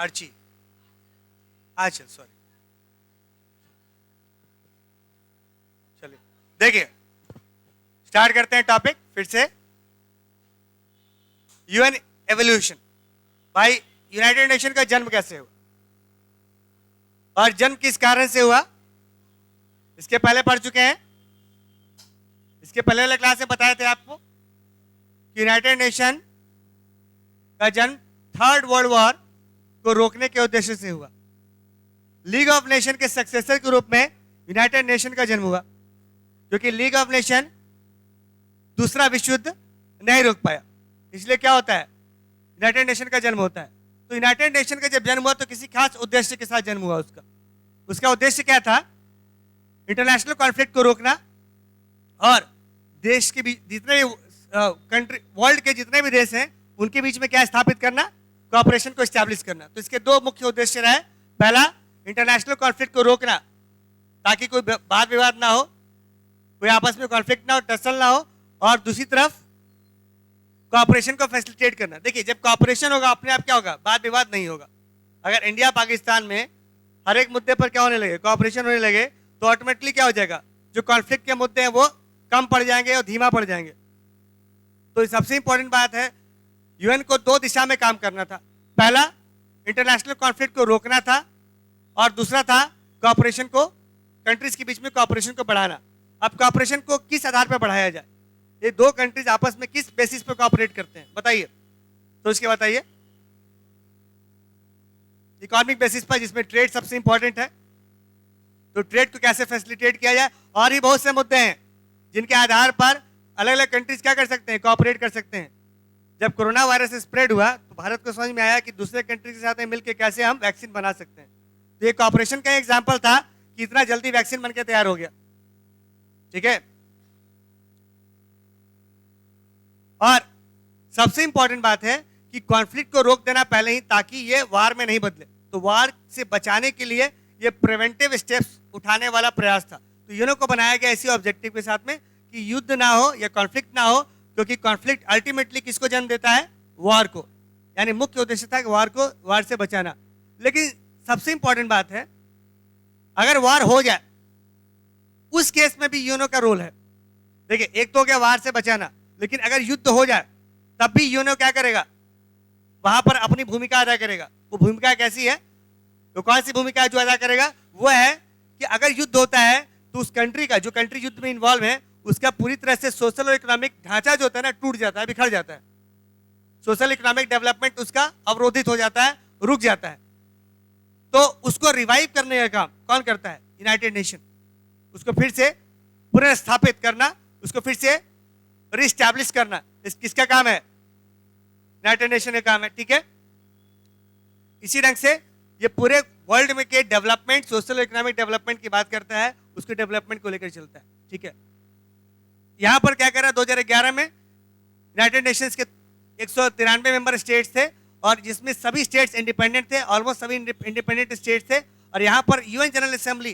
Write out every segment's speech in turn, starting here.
Archie, अच्छा sorry, चलिए देखिए स्टार्ट करते हैं टॉपिक फिर से। यूएन एवोल्यूशन, भाई यूनाइटेड नेशन का जन्म कैसे हुआ और जन्म किस कारण से हुआ, इसके पहले पढ़ चुके हैं। इसके पहले वाले क्लास में बताए थे आपको कि यूनाइटेड नेशन का जन्म थर्ड वर्ल्ड वॉर को रोकने के उद्देश्य से हुआ। लीग ऑफ नेशन के सक्सेसर के रूप में यूनाइटेड नेशन का जन्म हुआ, क्योंकि लीग ऑफ नेशन दूसरा विश्व युद्ध नहीं रोक पाया। इसलिए क्या होता है, यूनाइटेड नेशन का जन्म होता है। तो यूनाइटेड नेशन का जब जन्म हुआ तो किसी खास उद्देश्य के साथ जन्म हुआ। उसका उद्देश्य क्या था, इंटरनेशनल कॉन्फ्लिक्ट को रोकना और देश के जितने कंट्री, वर्ल्ड के जितने भी देश हैं उनके बीच में क्या स्थापित करना, कोऑपरेशन को एस्टैब्लिश करना। तो इसके दो मुख्य उद्देश्य रहे। पहला, इंटरनेशनल कॉन्फ्लिक्ट को रोकना ताकि कोई वाद विवाद ना हो, कोई आपस में कॉन्फ्लिक्ट ना हो, टसल ना हो, और दूसरी तरफ कोऑपरेशन को फैसिलिटेट करना। देखिए जब कोऑपरेशन होगा अपने आप क्या होगा, वाद विवाद नहीं होगा। अगर इंडिया पाकिस्तान में हर एक मुद्दे पर क्या होने लगे, कोऑपरेशन होने लगे, तो ऑटोमेटिकली क्या हो जाएगा, जो कॉन्फ्लिक्ट के मुद्दे हैं वो कम पड़ जाएंगे और धीमा पड़ जाएंगे। तो सबसे इंपॉर्टेंट बात है, यूएन को दो दिशा में काम करना था। पहला, इंटरनेशनल कॉन्फ्लिक्ट को रोकना था, और दूसरा था कोऑपरेशन को, कंट्रीज के बीच में कोऑपरेशन को बढ़ाना। अब कोऑपरेशन को किस आधार पर बढ़ाया जाए, ये दो कंट्रीज आपस में किस बेसिस पर कोऑपरेट करते हैं बताइए, तो इसके बताइए। इकोनॉमिक बेसिस पर, जिसमें ट्रेड सबसे इंपॉर्टेंट है, तो ट्रेड को कैसे फैसिलिटेट किया जाए। और भी बहुत से मुद्दे हैं जिनके आधार पर अलग अलग कंट्रीज क्या कर सकते हैं, कोऑपरेट कर सकते हैं। जब कोरोना वायरस स्प्रेड हुआ तो भारत को समझ में आया कि दूसरे कंट्री के साथ मिलकर कैसे हम वैक्सीन बना सकते हैं। तो ये कोऑपरेशन का एग्जांपल था कि इतना जल्दी वैक्सीन बनकर तैयार हो गया। ठीक है, और सबसे इंपॉर्टेंट बात है कि कॉन्फ्लिक्ट को रोक देना पहले ही, ताकि ये वार में नहीं बदले। तो वार से बचाने के लिए ये प्रिवेंटिव स्टेप्स उठाने वाला प्रयास था। तो यूएन को बनाया गया इसी ऑब्जेक्टिव के साथ में कि युद्ध ना हो या कॉन्फ्लिक्ट ना हो, क्योंकि कॉन्फ्लिक्ट अल्टीमेटली किसको जन्म देता है, वॉर को। यानी मुख्य उद्देश्य था कि वार से बचाना। लेकिन सबसे इंपॉर्टेंट बात है, अगर वार हो जाए उस केस में भी यूएन का रोल है। देखिए एक तो हो गया वार से बचाना, लेकिन अगर युद्ध हो जाए तब भी यूएन क्या करेगा, वहां पर अपनी भूमिका अदा करेगा। वो भूमिका कैसी है, तो कौन सी भूमिका जो अदा करेगा, वो है कि अगर युद्ध होता है तो उस कंट्री का, जो कंट्री युद्ध में इन्वॉल्व है, उसका पूरी तरह से सोशल और इकोनॉमिक ढांचा जो होता है ना, टूट जाता है, बिखर जाता है। सोशल इकोनॉमिक डेवलपमेंट उसका अवरोधित हो जाता है, रुक जाता है। तो उसको रिवाइव करने का काम कौन करता है, यूनाइटेड नेशन। उसको फिर से पुनर्स्थापित करना, उसको फिर से रिस्टैब्लिश करना, किसका काम है, यूनाइटेड नेशन का काम है। ठीक है, इसी ढंग से ये पूरे वर्ल्ड में के डेवलपमेंट, सोशल और इकोनॉमिक डेवलपमेंट की बात करता है, उसके डेवलपमेंट को लेकर चलता है। ठीक है, यहां पर क्या करा, 2011 में यूनाइटेड नेशंस के 193 मेंबर स्टेट्स थे, और जिसमें सभी स्टेट्स इंडिपेंडेंट थे, ऑलमोस्ट सभी इंडिपेंडेंट स्टेट्स थे। और यहां पर यूएन जनरल असेंबली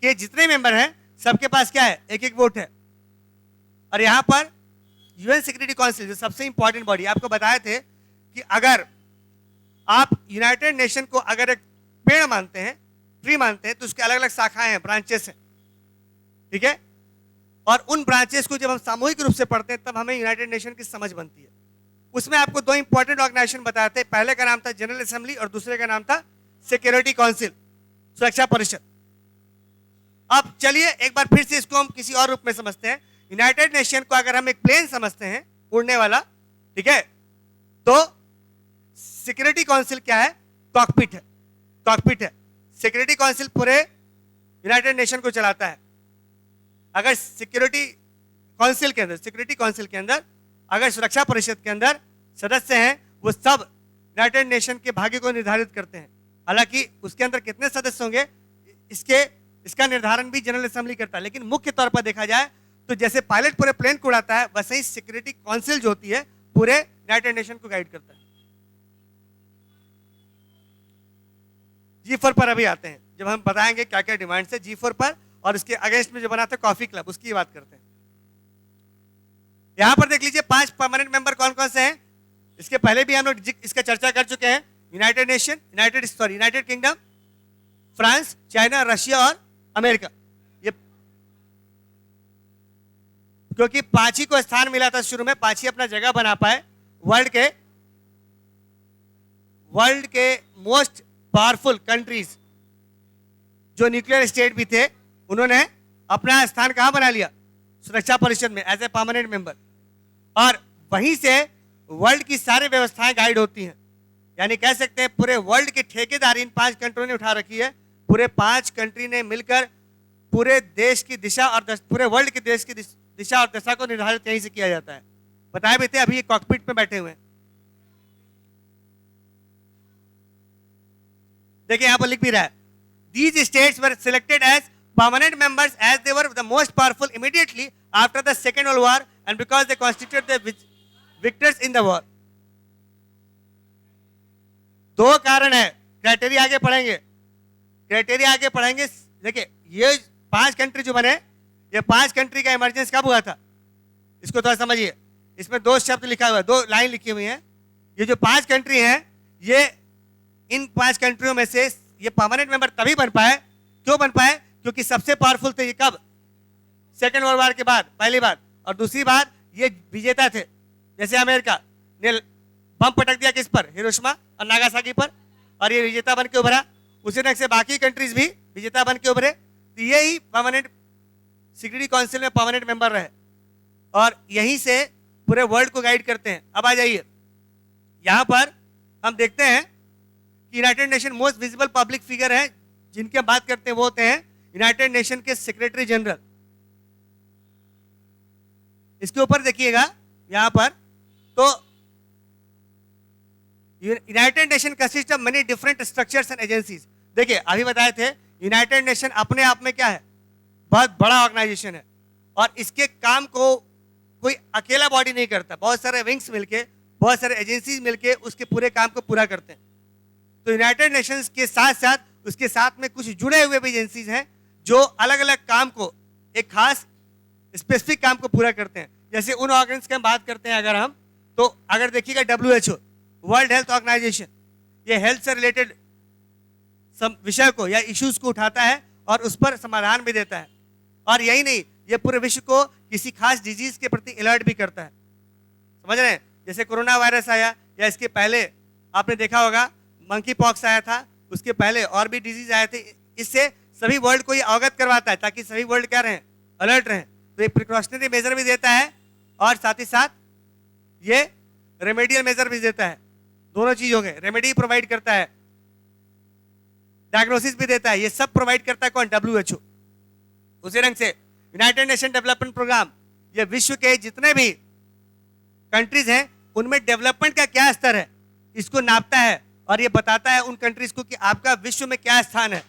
के जितने मेंबर हैं सबके पास क्या है, एक एक वोट है। और यहां पर यूएन सिक्योरिटी काउंसिल, जो सबसे इंपॉर्टेंट बॉडी, आपको बताए थे कि अगर आप यूनाइटेड नेशन को अगर एक पेड़ मानते हैं, ट्री मानते हैं, तो उसके अलग अलग शाखाएं हैं, ब्रांचेस हैं। ठीक है, और उन ब्रांचेस को जब हम सामूहिक रूप से पढ़ते हैं तब हमें यूनाइटेड नेशन की समझ बनती है। उसमें आपको दो इंपॉर्टेंट ऑर्गेनाइजेशन बताए थे, पहले का नाम था जनरल असेंबली और दूसरे का नाम था सिक्योरिटी काउंसिल, सुरक्षा परिषद। अब चलिए एक बार फिर से इसको हम किसी और रूप में समझते हैं। यूनाइटेड नेशन को अगर हम एक प्लेन समझते हैं, उड़ने वाला, ठीक है, तो सिक्योरिटी काउंसिल क्या है, कॉकपिट है। कॉकपिट है, सिक्योरिटी काउंसिल पूरे यूनाइटेड नेशन को चलाता है। अगर सिक्योरिटी काउंसिल के अंदर अगर सुरक्षा परिषद के अंदर सदस्य हैं, वो सब यूनाइटेड नेशन के भाग्य को निर्धारित करते हैं। हालांकि उसके अंदर कितने सदस्य होंगे इसका निर्धारण भी जनरल असेंबली करता है, लेकिन मुख्य तौर पर देखा जाए तो जैसे पायलट पूरे प्लेन को उड़ाता है, वैसे ही सिक्योरिटी काउंसिल जो होती है पूरे यूनाइटेड नेशन को गाइड करता है। G4 पर अभी आते हैं, जब हम बताएंगे क्या क्या डिमांड्स है G4 पर, और इसके अगेंस्ट में जो बना था कॉफी क्लब, उसकी बात करते हैं। यहां पर देख लीजिए 5 परमानेंट मेंबर कौन कौन से हैं। इसके पहले भी हम लोग इसका चर्चा कर चुके हैं United kingdom, France, China, Russia और अमेरिका। ये क्योंकि 5 ही को स्थान मिला था शुरू में, 5 ही अपना जगह बना पाए वर्ल्ड के मोस्ट पावरफुल कंट्रीज जो न्यूक्लियर स्टेट भी थे, उन्होंने अपना स्थान कहां बना लिया? सुरक्षा परिषद में एज ए परमानेंट मेंबर। और वहीं से वर्ल्ड की सारी व्यवस्थाएं गाइड होती हैं। यानी कह सकते हैं पूरे वर्ल्ड की ठेकेदारी इन 5 कंट्रियों ने उठा रखी है। पूरे 5 कंट्री ने मिलकर पूरे देश की दिशा और पूरे वर्ल्ड के देश की दिशा और दशा को निर्धारित कहीं से किया जाता है। बताए भी थे, अभी ये कॉकपिट में बैठे हुए हैं। देखिए यहां पर लिख भी रहा है, these states were selected as permanent members as they were the most powerful immediately after the Second World War and because they constituted the victors in the war। 2 कारण है, क्राइटेरिया आगे पढ़ेंगे। देखिए ये 5 कंट्री जो बने, ये 5 कंट्री का इमरजेंस कब हुआ था, इसको थोड़ा समझिए। इसमें 2 शब्द लिखा हुआ है, 2 लाइन लिखी हुई है। ये जो 5 कंट्री हैं, ये इन 5 कंट्रियों में से ये परमानेंट मेंबर तभी बन पाए, क्यों बन पाए? क्योंकि सबसे पावरफुल थे ये कब? सेकेंड वर्ल्ड वॉर के बाद, पहली बात। और दूसरी बात, ये विजेता थे। जैसे अमेरिका ने बम पटक दिया किस पर? हिरोशिमा और नागासाकी पर, और ये विजेता बन के उभरा। उसी ढंग से बाकी कंट्रीज भी विजेता बन के उभरे। तो ये ही परमानेंट सिक्योरिटी काउंसिल में परमानेंट मेंबर रहे और यहीं से पूरे वर्ल्ड को गाइड करते हैं। अब आ जाइए, यहां पर हम देखते हैं कि United nation most visible public figure है जिनकी हम बात करते हैं, वो होते हैं यूनाइटेड नेशन के सेक्रेटरी जनरल। इसके ऊपर देखिएगा यहां पर, तो United nation consist of many different structures and agencies. देखिए अभी बताए थे, यूनाइटेड नेशन अपने आप में क्या है? बहुत बड़ा ऑर्गेनाइजेशन है और इसके काम को कोई अकेला बॉडी नहीं करता, बहुत सारे विंग्स मिलके, बहुत सारे एजेंसीज मिलके उसके पूरे काम को पूरा करते हैं। तो यूनाइटेड नेशंस के साथ साथ उसके साथ में कुछ जुड़े हुए भी एजेंसीज हैं जो अलग अलग काम को, एक खास स्पेसिफिक काम को पूरा करते हैं। जैसे उन ऑर्गन्स की हम बात करते हैं अगर हम, तो अगर देखिएगा WHO, वर्ल्ड हेल्थ ऑर्गेनाइजेशन, ये हेल्थ से रिलेटेड विषय को या इश्यूज को उठाता है और उस पर समाधान भी देता है। और यही नहीं, ये पूरे विश्व को किसी खास डिजीज के प्रति अलर्ट भी करता है। समझ रहे हैं? जैसे कोरोना वायरस आया या इसके पहले आपने देखा होगा मंकी पॉक्स आया था, उसके पहले और भी डिजीज आए थे। इससे सभी वर्ल्ड को ये अवगत करवाता है ताकि सभी वर्ल्ड क्या रहें? अलर्ट रहें। तो ये प्रिकॉशनरी मेजर भी देता है और साथ ही साथ ये रेमेडियल मेजर भी देता है। दोनों चीज हो गए, रेमेडी प्रोवाइड करता है, डायग्नोसिस भी देता है। ये सब प्रोवाइड करता है कौन? WHO। उसी रंग से यूनाइटेड नेशन डेवलपमेंट प्रोग्राम, ये विश्व के जितने भी कंट्रीज हैं उनमें डेवलपमेंट का क्या स्तर है इसको नापता है और ये बताता है उन कंट्रीज को कि आपका विश्व में क्या स्थान है।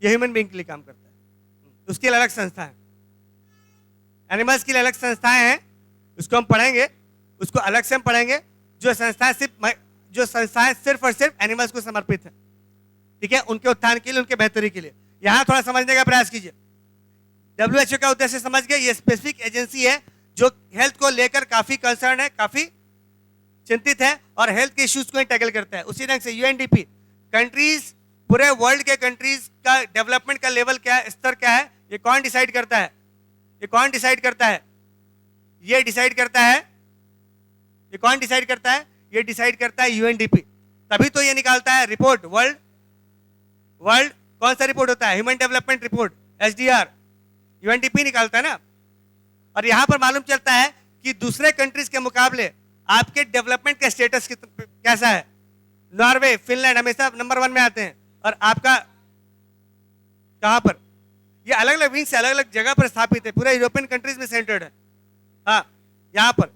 ये ह्यूमन बीइंग के लिए काम करता है। उसके लिए अलग संस्था है, एनिमल्स के लिए अलग संस्थाएं हैं, उसको हम पढ़ेंगे, उसको अलग से हम पढ़ेंगे। जो संस्थाएं सिर्फ और सिर्फ एनिमल्स को समर्पित है, ठीक है, उनके उत्थान के लिए, उनके बेहतरी के लिए। यहां थोड़ा समझने का प्रयास कीजिए। WHO का उद्देश्य समझ गए, ये स्पेसिफिक एजेंसी है जो हेल्थ को लेकर काफी कंसर्न है, काफी चिंतित है और हेल्थ के इश्यूज को टैकल करता है। उसी ढंग से UNDP, कंट्रीज, पूरे वर्ल्ड के कंट्रीज का डेवलपमेंट का लेवल क्या है, स्तर क्या है, ये कौन डिसाइड करता है? ये कौन डिसाइड करता है? ये डिसाइड करता है, ये कौन डिसाइड करता है? ये डिसाइड करता है UNDP। तभी तो ये निकालता है रिपोर्ट, वर्ल्ड कौन सा रिपोर्ट होता है? Human development report, HDR, UNDP निकालता है ना। और यहां पर मालूम चलता है कि दूसरे कंट्रीज के मुकाबले आपके डेवलपमेंट का स्टेटस कैसा है। नॉर्वे, फिनलैंड हमेशा नंबर 1 में आते हैं और आपका कहां पर? ये अलग अलग विंग से अलग अलग जगह पर स्थापित है, पूरे यूरोपियन कंट्रीज में सेंटर्ड है। हाँ, यहां पर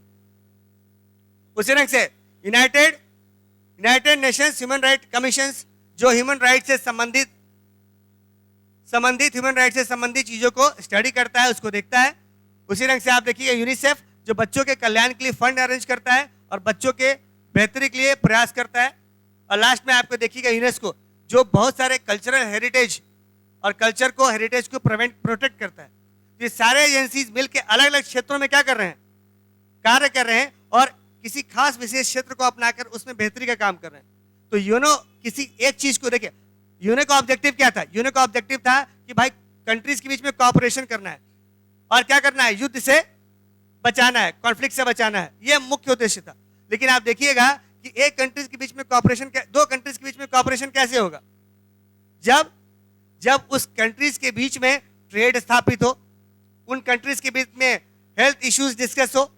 उसी रंग से United Nations human right commission, जो ह्यूमन राइट से संबंधित चीजों को स्टडी करता है, उसको देखता है। उसी रंग से आप देखिए यूनिसेफ, जो बच्चों के कल्याण के लिए फंड अरेंज करता है और बच्चों के बेहतरी के लिए प्रयास करता है। और लास्ट में आपको देखिएगा यूनेस्को, जो बहुत सारे कल्चरल हेरिटेज और कल्चर को, हेरिटेज को प्रोटेक्ट करता है। ये सारे एजेंसीज मिलकर अलग अलग क्षेत्रों में क्या कर रहे हैं? कार्य कर रहे हैं और किसी खास विशेष क्षेत्र को अपनाकर उसमें बेहतरी का काम कर रहे हैं। तो यूएनओ किसी एक चीज को देखिए, यूएनओ का ऑब्जेक्टिव क्या था? यूएनओ का ऑब्जेक्टिव था कि भाई कंट्रीज के बीच में कोऑपरेशन करना है और क्या करना है, युद्ध से बचाना है, कॉन्फ्लिक्ट से बचाना है, यह मुख्य उद्देश्य था। लेकिन आप देखिएगा कि एक कंट्रीज के बीच में कोऑपरेशन, दो कंट्रीज के बीच में कोऑपरेशन कैसे होगा? जब उस कंट्रीज के बीच में ट्रेड स्थापित हो, उन कंट्रीज के बीच में हेल्थ इश्यूज डिस्कस हो,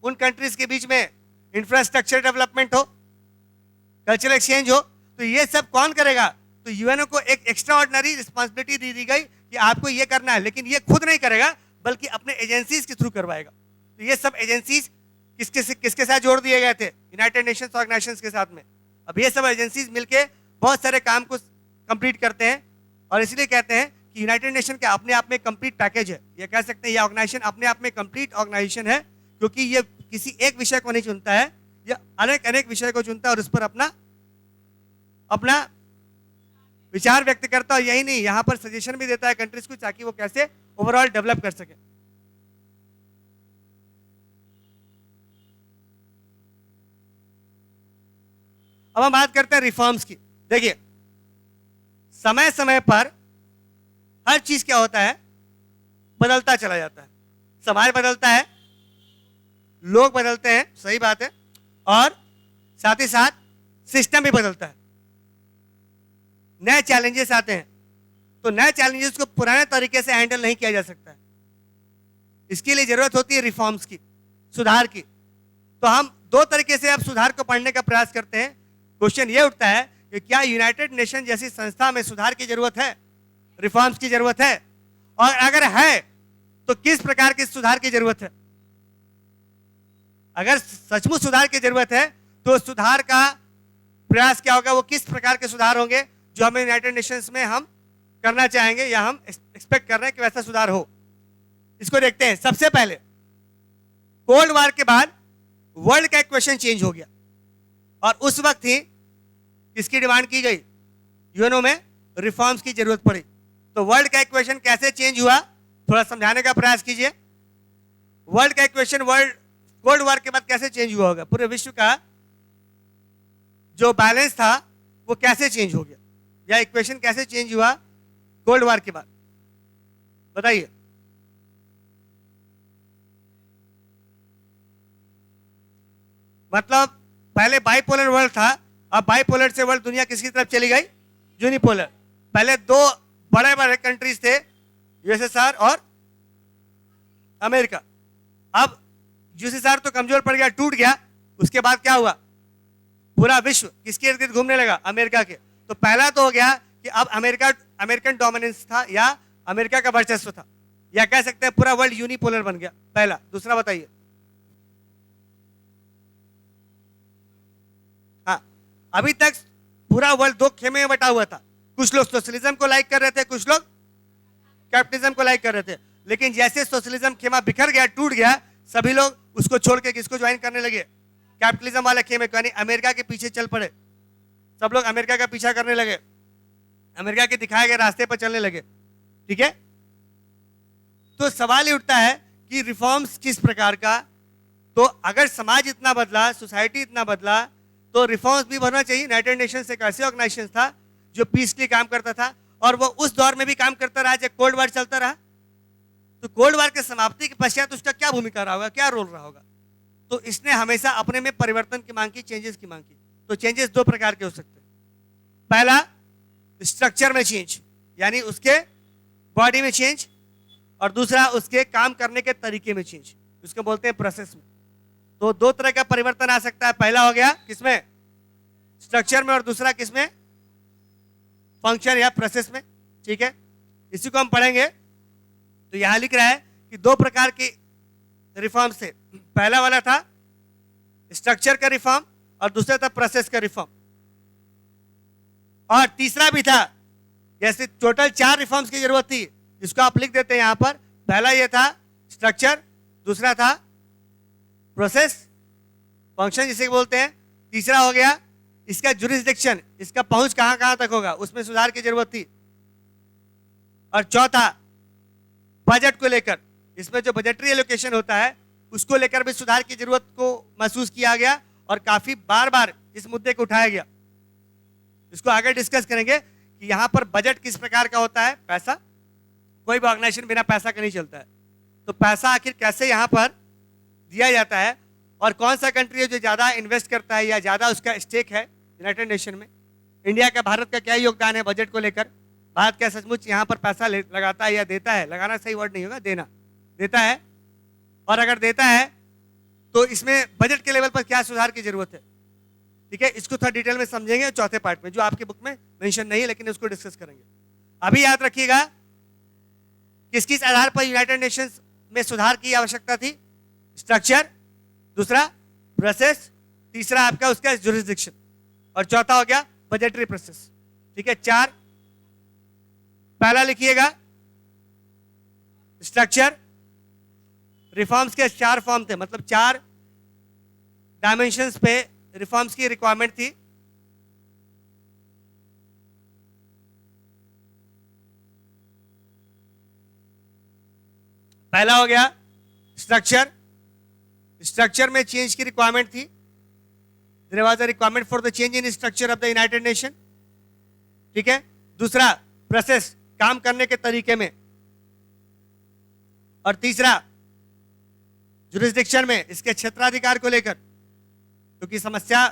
उन कंट्रीज के बीच में इंफ्रास्ट्रक्चर डेवलपमेंट हो, कल्चरल एक्सचेंज हो, तो ये सब कौन करेगा? तो यूएनओ को एक एक्स्ट्रा ऑर्डिनरी रिस्पॉन्सिबिलिटी दी गई कि आपको ये करना है, लेकिन ये खुद नहीं करेगा बल्कि अपने एजेंसीज के थ्रू करवाएगा। तो ये सब एजेंसीज किसके साथ जोड़ दिए गए थे? यूनाइटेड नेशंस ऑर्गेनाइजेशंस के साथ में। अब ये सब एजेंसीज मिलके बहुत सारे काम को कंप्लीट करते हैं और इसलिए कहते हैं कि यूनाइटेड नेशन का अपने आप में कंप्लीट पैकेज है। ये कह सकते हैं ये ऑर्गेनाइजेशन अपने आप में कंप्लीट ऑर्गेनाइजेशन है, क्योंकि ये किसी एक विषय को नहीं चुनता है, ये अनेक विषय को चुनता है और उस पर अपना विचार व्यक्त करता है। यही नहीं, यहां पर सजेशन भी देता है कंट्रीज को ताकि वो कैसे ओवरऑल डेवलप कर सके। अब हम बात करते हैं रिफॉर्म्स की। देखिए, समय समय पर हर चीज क्या होता है, बदलता चला जाता है। समाज बदलता है, लोग बदलते हैं, सही बात है, और साथ ही साथ सिस्टम भी बदलता है। नए चैलेंजेस आते हैं, तो नए चैलेंजेस को पुराने तरीके से हैंडल नहीं किया जा सकता है। इसके लिए जरूरत होती है रिफॉर्म्स की, सुधार की। तो हम दो तरीके से अब सुधार को पढ़ने का प्रयास करते हैं। क्वेश्चन ये उठता है कि क्या यूनाइटेड नेशन जैसी संस्था में सुधार की जरूरत है, रिफॉर्म्स की जरूरत है, और अगर है तो किस प्रकार के सुधार की जरूरत है? अगर सचमुच सुधार की जरूरत है तो सुधार का प्रयास क्या होगा, वो किस प्रकार के सुधार होंगे जो हमें यूनाइटेड नेशंस में हम करना चाहेंगे या हम एक्सपेक्ट कर रहे हैं कि वैसा सुधार हो। इसको देखते हैं। सबसे पहले, कोल्ड वॉर के बाद वर्ल्ड का इक्वेशन चेंज हो गया और उस वक्त ही किसकी डिमांड की गई? यूएनओ में रिफॉर्म्स की जरूरत पड़ी। तो वर्ल्ड का इक्वेशन कैसे चेंज हुआ, थोड़ा समझाने का प्रयास कीजिए। वर्ल्ड का इक्वेशन कोल्ड वॉर के बाद कैसे चेंज हुआ होगा? पूरे विश्व का जो बैलेंस था वो कैसे चेंज हो गया, या इक्वेशन कैसे चेंज हुआ कोल्ड वॉर के बाद, बताइए। मतलब पहले बाइपोलर वर्ल्ड था, अब बाइपोलर से वर्ल्ड दुनिया किसकी तरफ चली गई? यूनिपोलर। पहले दो बड़े बड़े कंट्रीज थे, यूएसएसआर और अमेरिका। अब यूएसएसआर तो कमजोर पड़ गया, टूट गया। उसके बाद क्या हुआ? पूरा विश्व किसके इर्द गिर्द घूमने लगा? अमेरिका के। तो पहला तो हो गया कि अब अमेरिकन डोमिनेंस था या अमेरिका का वर्चस्व था, या कह सकते हैं पूरा वर्ल्ड यूनिपोलर बन गया, पहला। दूसरा बताइए। हाँ, अभी तक पूरा वर्ल्ड दो खेमे में बटा हुआ था। कुछ लोग सोशलिज्म को लाइक कर रहे थे, कुछ लोग कैपिटलिज्म को लाइक कर रहे थे। लेकिन जैसे सोशलिज्म खेमा बिखर गया, टूट गया, सभी लोग उसको छोड़ के किसको ज्वाइन करने लगे? कैपिटलिज्म वाले खेमे को, यानी अमेरिका के पीछे चल पड़े। सब लोग अमेरिका का पीछा करने लगे, अमेरिका के दिखाए गए रास्ते पर चलने लगे। ठीक है, तो सवाल ये उठता है कि रिफॉर्म्स किस प्रकार का? तो अगर समाज इतना बदला, सोसाइटी इतना बदला, तो रिफॉर्म्स भी होना चाहिए। यूनाइटेड नेशंस एक ऐसे ऑर्गेनाइजेशन था जो पीस के लिए काम करता था, और वो उस दौर में भी काम करता रहा जब कोल्ड वॉर चलता रहा। तो कोल्ड वॉर के समाप्ति के पश्चात उसका क्या भूमिका रहा होगा, क्या रोल रहा होगा? तो इसने हमेशा अपने में परिवर्तन की मांग की, चेंजेस की मांग की। तो चेंजेस दो प्रकार के हो सकते हैं। पहला, स्ट्रक्चर में चेंज, यानी उसके बॉडी में चेंज, और दूसरा उसके काम करने के तरीके में चेंज, उसको बोलते हैं प्रोसेस में। तो दो तरह का परिवर्तन आ सकता है। पहला हो गया किसमें? स्ट्रक्चर में, और दूसरा किसमें? फंक्शन या प्रोसेस में। ठीक है, इसी को हम पढ़ेंगे। तो यहां लिख रहा है कि दो प्रकार के रिफॉर्म से, पहला वाला था स्ट्रक्चर का रिफॉर्म और दूसरा था प्रोसेस का रिफॉर्म, और तीसरा भी था। जैसे टोटल 4 रिफॉर्म्स की जरूरत थी, इसको आप लिख देते हैं यहां पर। पहला ये था स्ट्रक्चर, दूसरा था प्रोसेस, फंक्शन जिसे बोलते हैं, तीसरा हो गया इसका जुरिसडिक्शन, इसका पहुंच कहां कहां तक होगा, उसमें सुधार की जरूरत थी, और चौथा बजट को लेकर, इसमें जो बजटरी एलोकेशन होता है उसको लेकर भी सुधार की जरूरत को महसूस किया गया और काफी बार बार इस मुद्दे को उठाया गया। इसको आगे डिस्कस करेंगे कि यहाँ पर बजट किस प्रकार का होता है। पैसा, कोई भी ऑर्गेनाइजेशन बिना पैसा का नहीं चलता है, तो पैसा आखिर कैसे यहाँ पर दिया जाता है और कौन सा कंट्री है जो ज्यादा इन्वेस्ट करता है या ज्यादा उसका स्टेक है यूनाइटेड नेशन में। इंडिया का, भारत का क्या योगदान है बजट को लेकर। भारत क्या सचमुच यहाँ पर पैसा लगाता है या देता है, लगाना सही वर्ड नहीं होगा, देना, देता है। और अगर देता है तो इसमें बजट के लेवल पर क्या सुधार की जरूरत है। ठीक है, इसको थोड़ा डिटेल में समझेंगे चौथे पार्ट में, जो आपकी बुक में मेंशन नहीं है लेकिन उसको डिस्कस करेंगे। अभी याद रखिएगा किस किस आधार पर यूनाइटेड नेशंस में सुधार की आवश्यकता थी। स्ट्रक्चर, दूसरा प्रोसेस, तीसरा आपका उसका जुरिस्डिक्शन, और चौथा हो गया बजटरी प्रोसेस। ठीक है, चार। पहला लिखिएगा स्ट्रक्चर। रिफॉर्म्स के 4 फॉर्म थे, मतलब 4 डायमेंशंस पे रिफॉर्म्स की रिक्वायरमेंट थी। पहला हो गया स्ट्रक्चर। स्ट्रक्चर में चेंज की रिक्वायरमेंट थी। There was a requirement for the change in structure of the United Nation. ठीक है, दूसरा प्रोसेस, काम करने के तरीके में, और तीसरा जुरिस्डिक्शन में, इसके क्षेत्राधिकार को लेकर, क्योंकि समस्या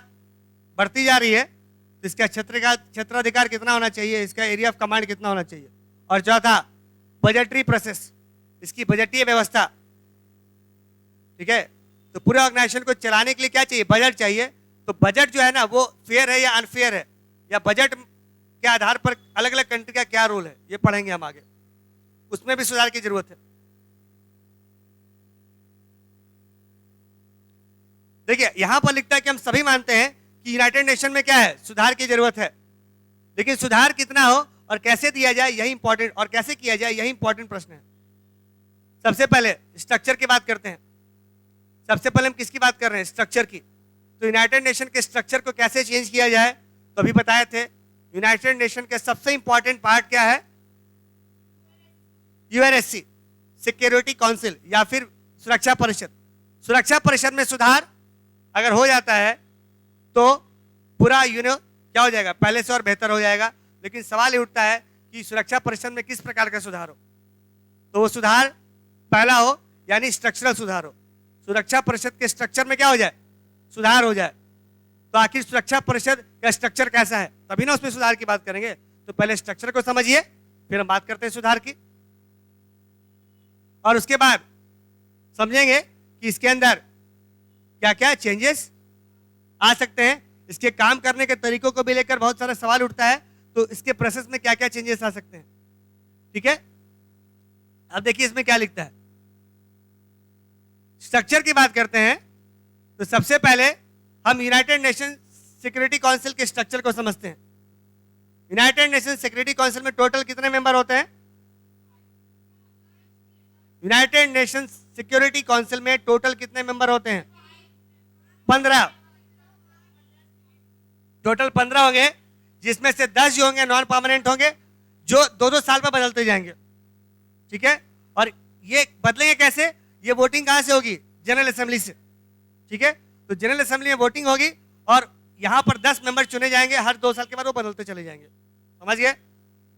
बढ़ती जा रही है तो इसका क्षेत्राधिकार कितना होना चाहिए, इसका एरिया ऑफ कमांड कितना होना चाहिए। और चौथा बजटरी प्रोसेस, इसकी बजटीय व्यवस्था। ठीक है, तो पूरे ऑर्गेनाइजेशन को चलाने के लिए क्या चाहिए, बजट चाहिए। तो बजट जो है ना वो फेयर है या अनफेयर है, या बजट के आधार पर अलग अलग कंट्री का क्या रोल है, ये पढ़ेंगे हम आगे। उसमें भी सुधार की जरूरत है। देखिए यहां पर लिखता है कि हम सभी मानते हैं कि यूनाइटेड नेशन में क्या है, सुधार की जरूरत है, लेकिन सुधार कितना हो और कैसे दिया जाए यही इंपॉर्टेंट, और कैसे किया जाए यही इंपॉर्टेंट प्रश्न है। सबसे पहले स्ट्रक्चर की बात करते हैं। सबसे पहले हम किसकी बात कर रहे हैं, स्ट्रक्चर की। तो यूनाइटेड नेशन के स्ट्रक्चर को कैसे चेंज किया जाए, तो अभी बताए थे यूनाइटेड नेशन के सबसे इंपॉर्टेंट पार्ट क्या है, यूएनएससी, सिक्योरिटी काउंसिल या फिर सुरक्षा परिषद। सुरक्षा परिषद में सुधार अगर हो जाता है तो पूरा क्या हो जाएगा, पहले से और बेहतर हो जाएगा। लेकिन सवाल ये उठता है कि सुरक्षा परिषद में किस प्रकार का सुधार हो। तो वो सुधार पहला हो यानी स्ट्रक्चरल सुधार हो, सुरक्षा परिषद के स्ट्रक्चर में क्या हो जाए, सुधार हो जाए। तो आखिर सुरक्षा परिषद का स्ट्रक्चर कैसा है, तभी ना उसमें सुधार की बात करेंगे। तो पहले स्ट्रक्चर को समझिए, फिर हम बात करते हैं सुधार की, और उसके बाद समझेंगे कि इसके अंदर क्या क्या चेंजेस आ सकते हैं। इसके काम करने के तरीकों को भी लेकर बहुत सारा सवाल उठता है, तो इसके प्रोसेस में क्या क्या चेंजेस आ सकते हैं। ठीक है, अब देखिए इसमें क्या लिखता है। स्ट्रक्चर की बात करते हैं तो सबसे पहले हम यूनाइटेड नेशन सिक्योरिटी काउंसिल के स्ट्रक्चर को समझते हैं। यूनाइटेड नेशन सिक्योरिटी काउंसिल में टोटल कितने मेंबर होते हैं, यूनाइटेड नेशन सिक्योरिटी काउंसिल में टोटल कितने मेंबर होते हैं, 15। टोटल 15 होंगे, जिसमें से 10 जो होंगे नॉन परमानेंट होंगे, जो 2-2 साल पर बदलते जाएंगे। ठीक है, और ये बदलेंगे कैसे, ये वोटिंग कहां से होगी, जनरल असेंबली से। ठीक है, तो जनरल असेंबली में वोटिंग होगी और यहां पर 10 मेंबर चुने जाएंगे, हर 2 साल के बाद वो बदलते चले जाएंगे। समझ गए।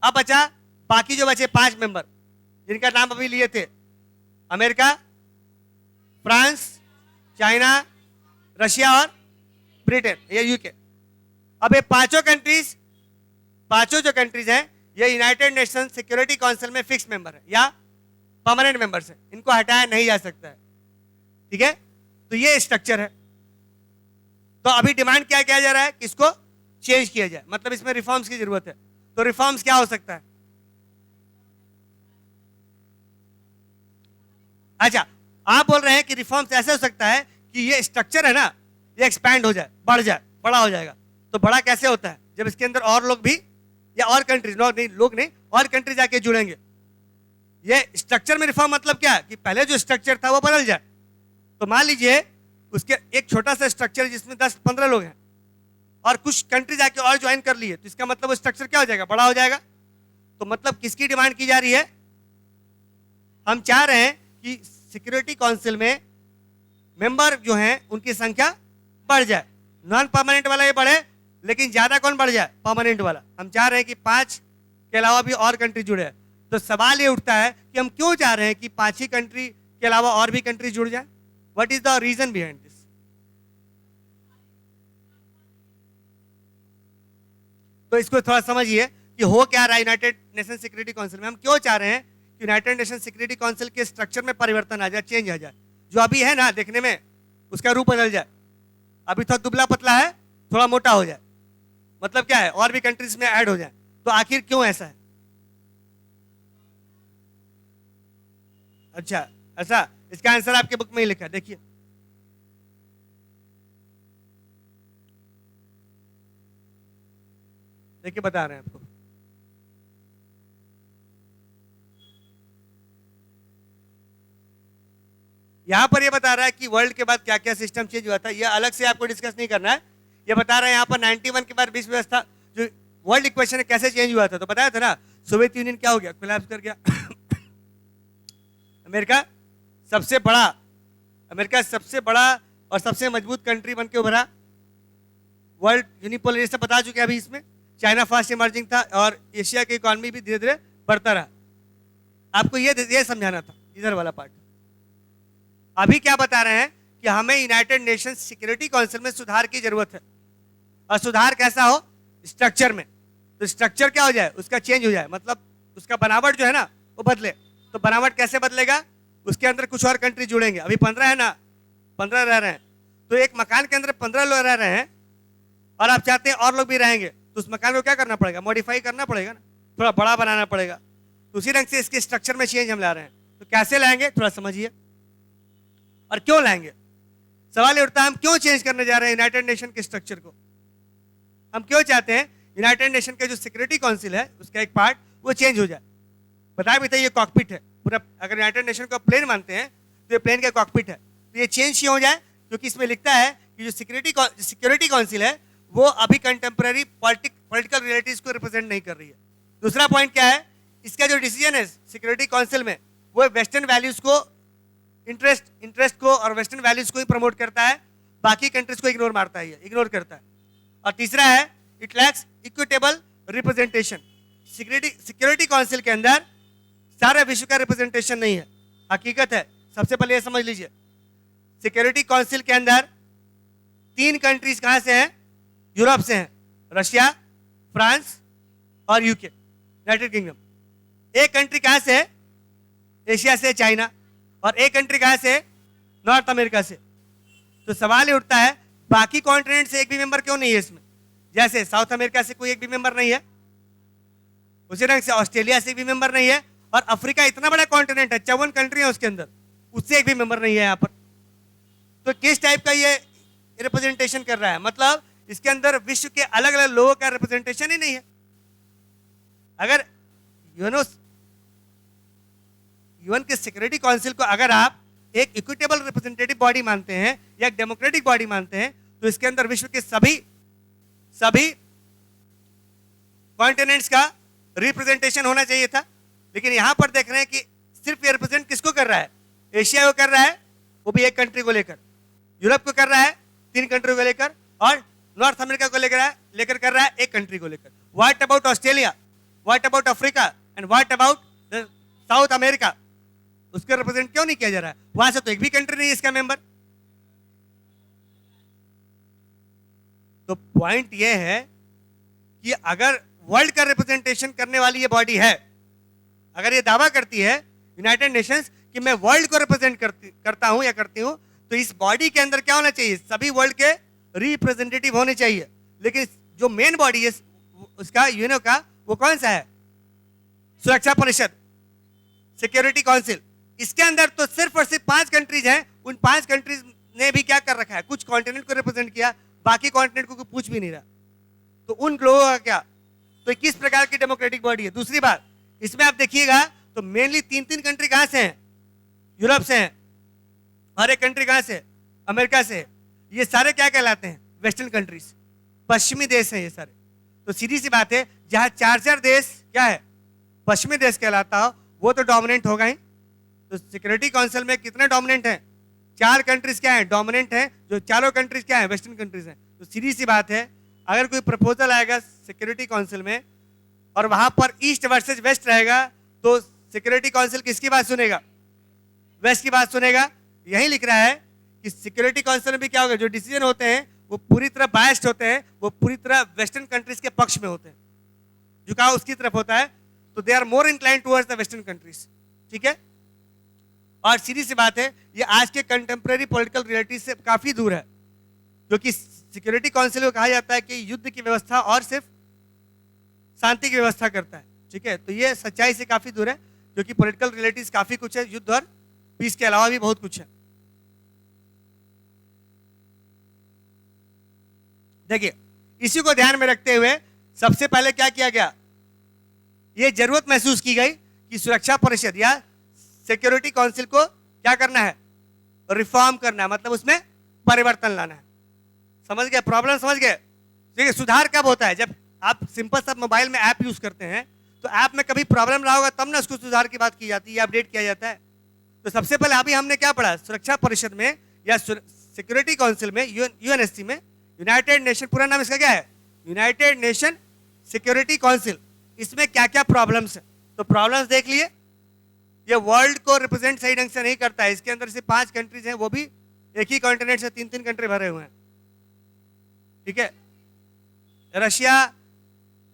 अब बचा बाकी जो बचे 5 मेंबर, जिनका नाम अभी लिए थे, अमेरिका, फ्रांस, चाइना, रशिया और ब्रिटेन या यूके। अब ये पांचों जो कंट्रीज हैं, ये यूनाइटेड नेशन सिक्योरिटी काउंसिल में फिक्स मेंबर है या परमानेंट मेंबर्स हैं, इनको हटाया नहीं जा सकता है। ठीक है, तो ये स्ट्रक्चर है। तो अभी डिमांड क्या किया जा रहा है कि इसको चेंज किया जाए, मतलब इसमें रिफॉर्म्स की जरूरत है। तो रिफॉर्म्स क्या हो सकता है, अच्छा आप बोल रहे हैं कि रिफॉर्म्स ऐसे हो सकता है कि ये स्ट्रक्चर है ना, ये एक्सपैंड हो जाए, बढ़ जाए, बड़ा हो जाएगा। तो बड़ा कैसे होता है, जब इसके अंदर और लोग भी या और कंट्रीज, लोग नहीं और कंट्रीज आके जुड़ेंगे। ये स्ट्रक्चर में रिफॉर्म मतलब क्या है कि पहले जो स्ट्रक्चर था वो बदल जाए। तो मान लीजिए उसके एक छोटा सा स्ट्रक्चर जिसमें 10-15 लोग हैं और कुछ कंट्रीज आके और ज्वाइन कर लिए, तो इसका मतलब वो स्ट्रक्चर क्या हो जाएगा, बड़ा हो जाएगा। तो मतलब किसकी डिमांड की जा रही है, हम चाह रहे हैं कि सिक्योरिटी काउंसिल में मेंबर जो हैं उनकी संख्या बढ़ जाए, नॉन परमानेंट वाला ये बढ़े लेकिन ज्यादा कौन बढ़ जाए, परमानेंट वाला। हम चाह रहे हैं कि 5 के अलावा भी और कंट्री जुड़े। तो सवाल ये उठता है कि हम क्यों चाह रहे हैं कि 5 ही कंट्री के अलावा और भी कंट्री जुड़ जाए? What is the reason behind this? तो इसको थोड़ा समझिए कि हो क्या रहा है यूनाइटेड नेशन सिक्योरिटी काउंसिल में। हम क्यों चाह रहे हैं कि यूनाइटेड नेशन सिक्योरिटी काउंसिल के स्ट्रक्चर में परिवर्तन आ जाए, चेंज आ जाए, जो अभी है ना देखने में उसका रूप बदल जाए। अभी थोड़ा दुबला पतला है, थोड़ा मोटा हो जाए, मतलब क्या है, और भी कंट्रीज में ऐड हो जाए। तो आखिर क्यों ऐसा है? अच्छा ऐसा, इसका आंसर आपके बुक में ही लिखा है, देखिए। देखिए बता रहे हैं आपको। यहां पर ये बता रहा है कि वर्ल्ड के बाद क्या क्या सिस्टम चेंज हुआ था। ये अलग से आपको डिस्कस नहीं करना है। ये बता रहे हैं यहाँ पर 91 के बाद विश्व व्यवस्था जो वर्ल्ड इक्वेशन कैसे चेंज हुआ था। तो बताया था ना, सोवियत यूनियन क्या हो गया, कोलैप्स कर गया। अमेरिका सबसे बड़ा और सबसे मजबूत कंट्री बन के उभरा। वर्ल्ड यूनिपोलर ये सब बता चुके हैं अभी इसमें। चाइना फास्ट इमर्जिंग था और एशिया की इकोनॉमी भी धीरे धीरे बढ़ता रहा। आपको ये समझाना था, इधर वाला पार्ट। अभी क्या बता रहे हैं कि हमें यूनाइटेड नेशंस सिक्योरिटी काउंसिल में सुधार की जरूरत है। और सुधार कैसा हो, स्ट्रक्चर में। तो स्ट्रक्चर क्या हो जाए, उसका चेंज हो जाए, मतलब उसका बनावट जो है ना वो बदले। तो बनावट कैसे बदलेगा, उसके अंदर कुछ और कंट्री जुड़ेंगे। अभी 15 है ना, 15 रह रहे हैं। तो एक मकान के अंदर 15 लोग रह रहे हैं और आप चाहते हैं और लोग भी रहेंगे, तो उस मकान को क्या करना पड़ेगा, मॉडिफाई करना पड़ेगा ना, थोड़ा बड़ा बनाना पड़ेगा। तो उसी ढंग से इसके स्ट्रक्चर में चेंज हम ला रहे हैं। तो कैसे लाएंगे थोड़ा समझिए, और क्यों लाएंगे। सवाल ये उठता है हम क्यों चेंज करने जा रहे हैं यूनाइटेड नेशन के स्ट्रक्चर को। हम क्यों चाहते हैं यूनाइटेड नेशन के जो सिक्योरिटी काउंसिल है उसका एक पार्ट वो चेंज हो जाए। बताया भी था ये कॉकपिट है पूरा। अगर यूनाइटेड नेशन को प्लेन मानते हैं तो ये प्लेन का कॉकपिट है। तो ये चेंज क्यों हो जाए, क्योंकि इसमें लिखता है कि जो सिक्योरिटी काउंसिल है वो अभी कंटेम्प्रेरी पॉलिटिकल रियलिटीज को रिप्रेजेंट नहीं कर रही है। दूसरा पॉइंट क्या है, इसका जो डिसीजन है सिक्योरिटी काउंसिल में वो वेस्टर्न वैल्यूज को इंटरेस्ट को और वेस्टर्न वैल्यूज को ही प्रमोट करता है, बाकी कंट्रीज को इग्नोर मारता है, इग्नोर करता है। और तीसरा है it lacks equitable representation. Security council के अंदर सारे विश्व का रिप्रेजेंटेशन नहीं है, हकीकत है। सबसे पहले ये समझ लीजिए, सिक्योरिटी काउंसिल के अंदर 3 कंट्रीज कहां से हैं, यूरोप से हैं, रशिया, फ्रांस और यूके, यूनाइटेड किंगडम। एक कंट्री कहां से है, एशिया से, चाइना। और एक कंट्री कहां से, नॉर्थ अमेरिका से। तो सवाल ये उठता है बाकी कॉन्टिनेंट से एक भी मेंबर क्यों नहीं है इसमें। जैसे साउथ अमेरिका से कोई एक भी मेंबर नहीं है, उसी रंग से ऑस्ट्रेलिया से भी मेंबर नहीं है, और अफ्रीका इतना बड़ा कॉन्टिनेंट है, 54 कंट्री है उसके अंदर, उससे एक भी मेंबर नहीं है यहाँ पर। तो किस टाइप का ये रिप्रेजेंटेशन कर रहा है, मतलब इसके अंदर विश्व के अलग अलग लोगों का रिप्रेजेंटेशन ही नहीं है। अगर यूएन के सिक्योरिटी काउंसिल को अगर आप एक इक्विटेबल रिप्रेजेंटेटिव बॉडी मानते हैं या एक डेमोक्रेटिक बॉडी मानते हैं, तो इसके अंदर विश्व के सभी कॉन्टिनेंट्स का रिप्रेजेंटेशन होना चाहिए था। लेकिन यहां पर देख रहे हैं कि सिर्फ ये रिप्रेजेंट किसको कर रहा है, एशिया को कर रहा है, वो भी एक कंट्री को लेकर, यूरोप को कर रहा है 3 कंट्री को लेकर, और नॉर्थ अमेरिका को लेकर कर रहा है एक कंट्री को लेकर। What about Australia, what about Africa and what about south America, उसको रिप्रेजेंट क्यों नहीं किया जा रहा है। वहां से तो एक भी कंट्री नहीं है इसका मेंबर। तो पॉइंट ये है कि अगर वर्ल्ड का रिप्रेजेंटेशन करने वाली ये बॉडी है, अगर ये दावा करती है यूनाइटेड नेशंस कि मैं वर्ल्ड को रिप्रेजेंट करता हूं या करती हूं, तो इस बॉडी के अंदर क्या होना चाहिए, सभी वर्ल्ड के रिप्रेजेंटेटिव होने चाहिए। लेकिन जो मेन बॉडी है उसका यूएनओ का, वो कौन सा है, सुरक्षा परिषद, सिक्योरिटी काउंसिल। इसके अंदर तो सिर्फ और सिर्फ 5 कंट्रीज हैं। उन 5 कंट्रीज ने भी क्या कर रखा है, कुछ कॉन्टिनेंट को रिप्रेजेंट किया, बाकी कॉन्टिनेंट को कोई पूछ भी नहीं रहा। तो उन लोगों का क्या, तो किस प्रकार की डेमोक्रेटिक बॉडी है। दूसरी बात, इसमें आप देखिएगा तो मेनली 3 कंट्री कहां से हैं, यूरोप से हैं, और एक कंट्री कहां से, अमेरिका से। ये सारे क्या कहलाते हैं, वेस्टर्न कंट्रीज, पश्चिमी देश हैं ये सारे। तो सीधी सी बात है, जहां 4 देश क्या है, पश्चिमी देश कहलाता हो, वो तो डोमिनेंट होगा ही। तो सिक्योरिटी काउंसिल में कितने डोमिनेंट हैं, 4 कंट्रीज क्या है, डोमिनेंट है, जो चारों कंट्रीज क्या है, वेस्टर्न कंट्रीज हैं। तो सीधी सी बात है, अगर कोई प्रपोजल आएगा सिक्योरिटी काउंसिल में और वहां पर ईस्ट वर्सेस वेस्ट रहेगा, तो सिक्योरिटी काउंसिल किसकी बात सुनेगा, वेस्ट की बात सुनेगा। यही लिख रहा है कि सिक्योरिटी काउंसिल में भी क्या होगा, जो डिसीजन होते हैं वो पूरी तरह बायस्ड होते हैं, वो पूरी तरह वेस्टर्न कंट्रीज के पक्ष में होते हैं, झुकाव उसकी तरफ होता है। तो they are more inclined towards the western countries, ठीक है। और सीधी सी बात है, ये आज के कंटेम्प्रेरी पॉलिटिकल रियलिटी से काफी दूर है, क्योंकि सिक्योरिटी काउंसिल को कहा जाता है कि युद्ध की व्यवस्था और सिर्फ शांति की व्यवस्था करता है, ठीक है। तो ये सच्चाई से काफी दूर है, क्योंकि पॉलिटिकल रियलिटीज काफी कुछ है, युद्ध और पीस के अलावा भी बहुत कुछ है। देखिए, इसी को ध्यान में रखते हुए सबसे पहले क्या किया गया, यह जरूरत महसूस की गई कि सुरक्षा परिषद या सिक्योरिटी काउंसिल को क्या करना है, रिफॉर्म करना है, मतलब उसमें परिवर्तन लाना है। समझ गए प्रॉब्लम, समझ गए। देखिए, सुधार कब होता है, जब आप सिंपल सा मोबाइल में ऐप यूज करते हैं, तो ऐप में कभी प्रॉब्लम रहा होगा तब ना उसको सुधार की बात की जाती है या अपडेट किया जाता है। तो सबसे पहले अभी हमने क्या पढ़ा, सुरक्षा परिषद में या सिक्योरिटी काउंसिल में, यूएनएससी में, यूनाइटेड नेशन, पूरा नाम इसका क्या है, यूनाइटेड नेशन सिक्योरिटी काउंसिल, इसमें क्या क्या प्रॉब्लम्स है। तो प्रॉब्लम्स देख लिए, ये वर्ल्ड को रिप्रेजेंट सही ढंग से नहीं करता है, इसके अंदर से 5 कंट्रीज हैं, वो भी एक ही कॉन्टिनेंट से 3-3 कंट्री भरे हुए हैं, ठीक है। रशिया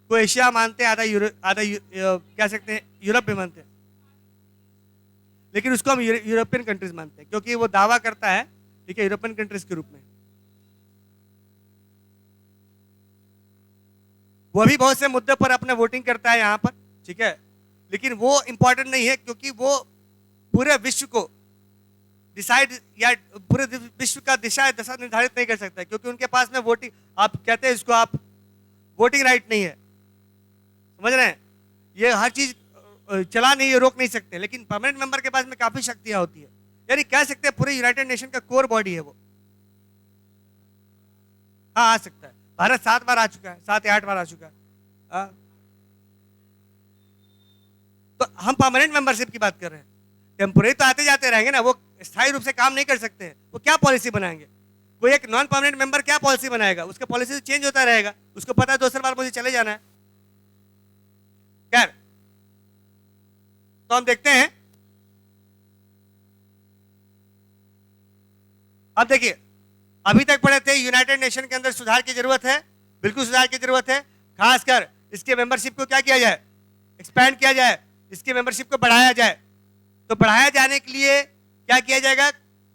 को एशिया मानते हैं, आधा कह सकते हैं यूरोप भी मानते हैं, लेकिन उसको हम यूरोपियन कंट्रीज मानते हैं, क्योंकि वो दावा करता है, ठीक है, यूरोपियन कंट्रीज के रूप में। वो भी बहुत से मुद्दे पर अपने वोटिंग करता है यहां पर, ठीक है, लेकिन वो इंपॉर्टेंट नहीं है, क्योंकि वो पूरे विश्व को डिसाइड या पूरे विश्व का दशा निर्धारित नहीं कर सकता है, क्योंकि उनके पास में वोटिंग, आप कहते हैं इसको, आप वोटिंग राइट नहीं है, समझ रहे हैं। ये हर चीज चला नहीं है, रोक नहीं सकते, लेकिन परमानेंट मेंबर के पास में काफी शक्तियां होती है, यानी कह सकते हैं पूरे यूनाइटेड नेशन का कोर बॉडी है वो। हाँ, आ सकता है। भारत 7 बार आ चुका है, 7 या 8 बार आ चुका है। तो हम परमानेंट मेंबरशिप की बात कर रहे हैं, टेम्पोरेरी तो आते जाते रहेंगे ना, वो स्थायी रूप से काम नहीं कर सकते हैं। वो क्या पॉलिसी बनाएंगे, कोई एक नॉन परमानेंट मेंबर क्या पॉलिसी बनाएगा, उसका पॉलिसी चेंज होता रहेगा, उसको पता है दूसरी बार मुझे चले जाना है। खैर, तो हम देखते हैं, अब देखिए, अभी तक पढ़े थे यूनाइटेड नेशन के अंदर सुधार की जरूरत है, बिल्कुल सुधार की जरूरत है। खासकर इसके मेंबरशिप को क्या किया जाए, एक्सपैंड किया जाए, इसकी मेंबरशिप को बढ़ाया जाए। तो बढ़ाया जाने के लिए क्या किया जाएगा,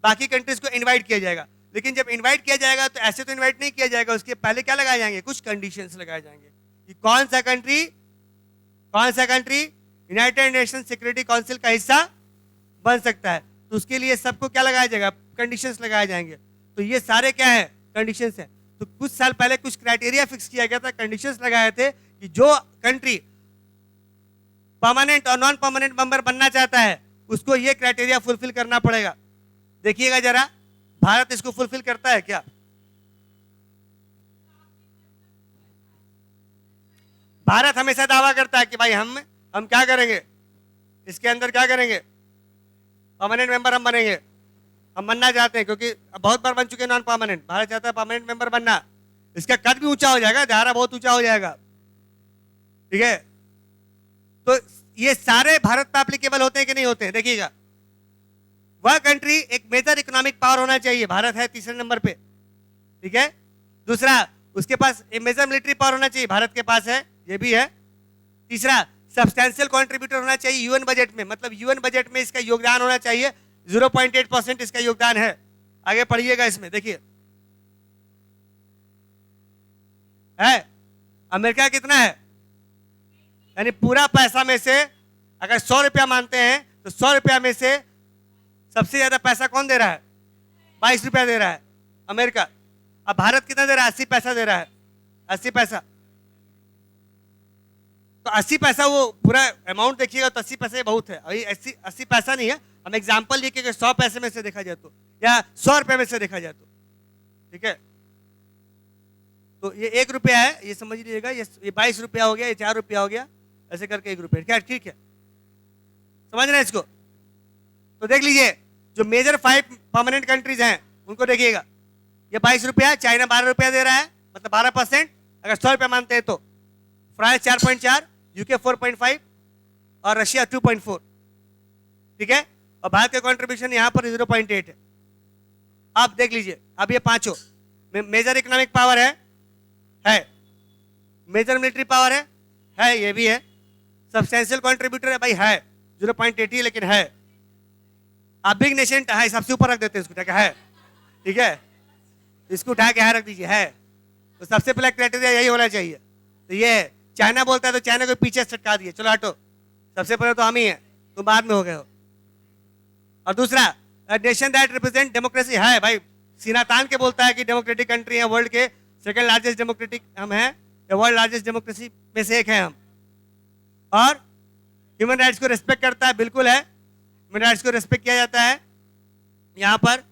बाकी कंट्रीज को इनवाइट किया जाएगा, लेकिन जब इनवाइट किया जाएगा तो ऐसे तो इनवाइट नहीं किया जाएगा, उसके पहले क्या लगाए जाएंगे, कुछ कंडीशंस लगाए जाएंगे कि कौन सा country United Nation Security council का हिस्सा बन सकता है। तो उसके लिए सबको क्या लगाया जाएगा, कंडीशंस लगाए जाएंगे। तो ये सारे क्या है, कंडीशंस है। तो कुछ साल पहले कुछ क्राइटेरिया फिक्स किया गया था, कंडीशंस लगाए थे कि जो कंट्री परमानेंट और नॉन परमानेंट मेंबर बनना चाहता है उसको ये क्राइटेरिया फुलफिल करना पड़ेगा। देखिएगा जरा, भारत इसको फुलफिल करता है क्या? भारत हमेशा दावा करता है कि भाई हम क्या करेंगे, इसके अंदर क्या करेंगे, परमानेंट मेंबर हम बनेंगे, हम बनना चाहते हैं, क्योंकि बहुत बार बन चुके नॉन परमानेंट। भारत चाहता है परमानेंट मेंबर बनना, इसका कद भी ऊंचा हो जाएगा, दायरा बहुत ऊंचा हो जाएगा, ठीक है। तो ये सारे भारत पे एप्लीकेबल होते हैं कि नहीं होते हैं, देखिएगा। वह कंट्री एक मेजर इकोनॉमिक पावर होना चाहिए, भारत है तीसरे नंबर पे, ठीक है। दूसरा, उसके पास एक मेजर मिलिट्री पावर होना चाहिए, भारत के पास है, ये भी है। तीसरा, सब्सटैंशियल कंट्रीब्यूटर होना चाहिए यूएन बजट में, मतलब यूएन बजट में इसका योगदान होना चाहिए, 0.8% इसका योगदान है। आगे पढ़िएगा, इसमें देखिए है अमेरिका कितना है, यानी पूरा पैसा में से अगर 100 रुपया मानते हैं तो 100 रुपया में से सबसे ज्यादा पैसा कौन दे रहा है, 22 रुपया दे रहा है अमेरिका। अब भारत कितना दे रहा है, 80 पैसा दे रहा है, 80 पैसा। तो 80 पैसा वो पूरा अमाउंट देखिएगा तो 80 पैसे बहुत है। अभी 80 पैसा नहीं है, हम एग्जांपल लिए कि 100 पैसे में से देखा जाए तो, या 100 रुपए में से देखा जाए तो, ठीक है। तो ये 1 रुपया है, ये समझ लीजिएगा, ये 22 रुपया हो गया, ये 4 रुपया हो गया, ऐसे करके 1 रुपया, क्या ठीक है, समझ रहे हैं इसको। तो देख लीजिए, जो मेजर 5 परमानेंट कंट्रीज हैं उनको देखिएगा, ये 22 रुपया, चाइना 12 रुपया दे रहा है, मतलब 12%। अगर 100 रुपया मानते हैं तो फ्रांस 4.4, यूके 4.5 और रशिया 2.4, ठीक है। और भारत का कंट्रीब्यूशन यहाँ पर 0.8 है। आप देख लीजिए, अब ये पांचों मेजर इकोनॉमिक पावर है, मेजर मिलिट्री पावर है, ये भी है, सब्सटेंशियल कंट्रीब्यूटर है भाई, है 0.8 ही, लेकिन है। आप बिग नेशन है, सबसे ऊपर रख देते हैं इसको, ठीक है, ठीक है, इसको उठा के रख दीजिए, है। तो सबसे पहला क्राइटेरिया यही होना चाहिए। तो ये है, चाइना बोलता है तो चाइना को पीछे सटका दिए, चलो हटो, सबसे पहले तो हम ही हैं, तुम बाद में हो गए हो। और दूसरा, नेशन दैट रिप्रेजेंट डेमोक्रेसी, है भाई, सीना तान के बोलता है कि डेमोक्रेटिक कंट्री है, वर्ल्ड के सेकंड लार्जेस्ट डेमोक्रेटिक हम हैं, वर्ल्ड लार्जेस्ट डेमोक्रेसी में से एक है हम। और ह्यूमन राइट्स को रिस्पेक्ट करता है, बिल्कुल है, ह्यूमन राइट्स को रिस्पेक्ट किया जाता है यहाँ पर,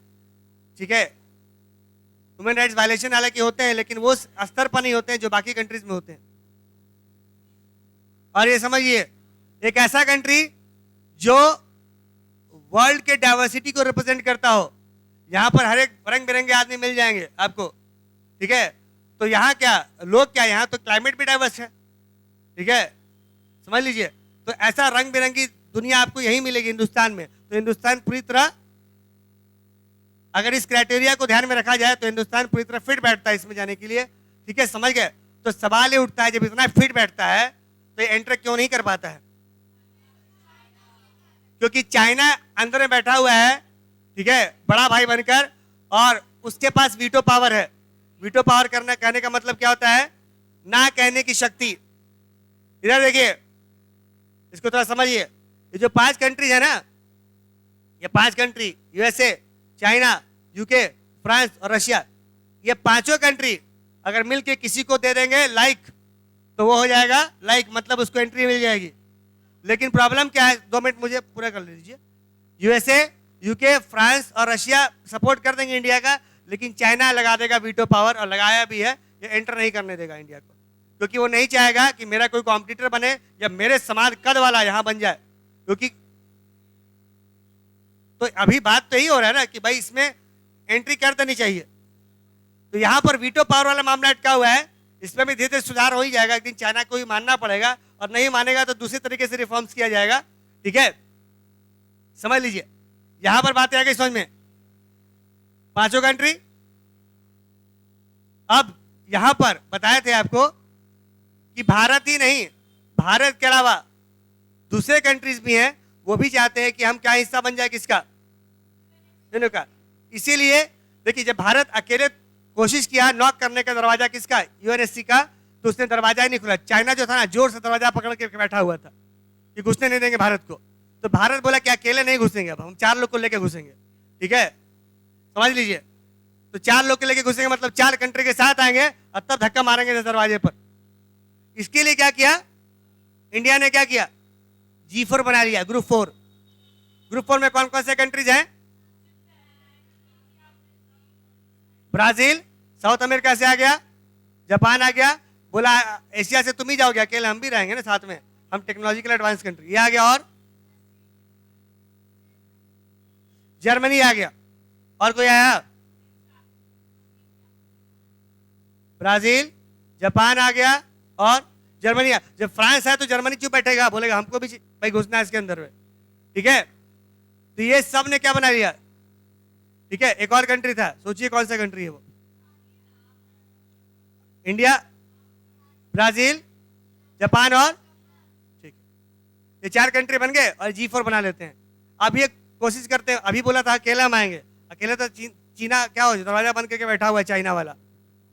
ठीक है। ह्यूमन राइट्स वायलेशन हालांकि होते हैं, लेकिन वो स्तर पर नहीं होते हैं जो बाकी कंट्रीज में होते हैं। और ये समझिए, एक ऐसा कंट्री जो वर्ल्ड के डाइवर्सिटी को रिप्रेजेंट करता हो, यहां पर हर एक रंग बिरंगे आदमी मिल जाएंगे आपको, ठीक है। तो यहाँ क्या लोग, क्या यहाँ तो क्लाइमेट भी डाइवर्स है, ठीक है, समझ लीजिए। तो ऐसा रंग बिरंगी दुनिया आपको यही मिलेगी हिंदुस्तान में। तो हिंदुस्तान पूरी तरह, अगर इस क्राइटेरिया को ध्यान में रखा जाए तो हिंदुस्तान पूरी तरह फिट बैठता है इसमें जाने के लिए, ठीक है, समझ गए। तो सवाल ये उठता है, जब इतना फिट बैठता है तो ये एंटर क्यों नहीं कर पाता है? क्योंकि चाइना अंदर में बैठा हुआ है, ठीक है, बड़ा भाई बनकर, और उसके पास वीटो पावर है। वीटो पावर करना, कहने का मतलब क्या होता है? ना कहने की शक्ति। इधर देखिए, इसको थोड़ा समझिए। ये जो 5 कंट्रीज है ना, ये 5 country, USA, China, UK, France और रशिया, ये पांचों कंट्री अगर मिलके किसी को दे देंगे लाइक, तो वो हो जाएगा लाइक, मतलब उसको एंट्री मिल जाएगी। लेकिन प्रॉब्लम क्या है, 2 मिनट मुझे पूरा कर लीजिए। यूएसए, यूके, फ्रांस और रशिया सपोर्ट कर देंगे इंडिया का, लेकिन चाइना लगा देगा वीटो पावर, और लगाया भी है, ये एंटर नहीं करने देगा इंडिया को, क्योंकि वो नहीं चाहेगा कि मेरा कोई कॉम्पिटिटर बने या मेरे समाज कद वाला यहां बन जाए। क्योंकि तो अभी बात तो यही हो रहा है ना कि भाई इसमें एंट्री कर देनी चाहिए। तो यहां पर वीटो पावर वाला मामला अटका हुआ है, इसमें भी धीरे धीरे सुधार हो ही जाएगा। एक दिन चाइना को ही मानना पड़ेगा, और नहीं मानेगा तो दूसरे तरीके से रिफॉर्म्स किया जाएगा, ठीक है, समझ लीजिए। यहां पर बातें आ गई समझ में, पांचों कंट्री। अब यहां पर बताए थे आपको कि भारत ही नहीं, भारत के अलावा दूसरे कंट्रीज भी हैं, वो भी चाहते हैं कि हम क्या हिस्सा बन जाए, किसका, दोनों का। इसीलिए देखिए, जब भारत अकेले कोशिश किया नॉक करने का दरवाजा किसका, यूएनएससी का, तो उसने दरवाजा ही नहीं खुला। चाइना जो था ना, जोर से दरवाजा पकड़ के बैठा हुआ था कि घुसने नहीं देंगे भारत को। तो भारत बोला कि अकेले नहीं घुसेंगे, अब हम 4 लोग को लेकर घुसेंगे, ठीक है, समझ लीजिए। तो 4 लोग को लेकर घुसेंगे, मतलब 4 कंट्री के साथ आएंगे और तब धक्का मारेंगे दरवाजे पर। इसके लिए क्या किया इंडिया ने, क्या किया, G4 बना लिया, ग्रुप 4। ग्रुप 4 में कौन कौन से कंट्रीज हैं? ब्राजील, साउथ अमेरिका से आ गया, जापान आ गया, बोला एशिया से तुम ही जाओगे, अकेले हम भी रहेंगे ना साथ में, हम टेक्नोलॉजिकल एडवांस कंट्री, ये आ गया। और जर्मनी आ गया, और कोई आया? ब्राजील, जापान आ गया और जर्मनी। जब फ्रांस है तो जर्मनी क्यों बैठेगा, बोलेगा हमको भी भाई घुसना है इसके अंदर में, ठीक है। तो ये सब ने क्या बना लिया, ठीक है। एक और कंट्री था, सोचिए कौन सा कंट्री है वो? इंडिया, ब्राजील, जापान और, ठीक है, ये 4 कंट्री बन गए और G4 बना लेते हैं। अब ये कोशिश करते हैं, अभी बोला था अकेले हम आएंगे, अकेले तो चीना क्या हो, दरवाजा बंद करके बैठा हुआ है चाइना वाला,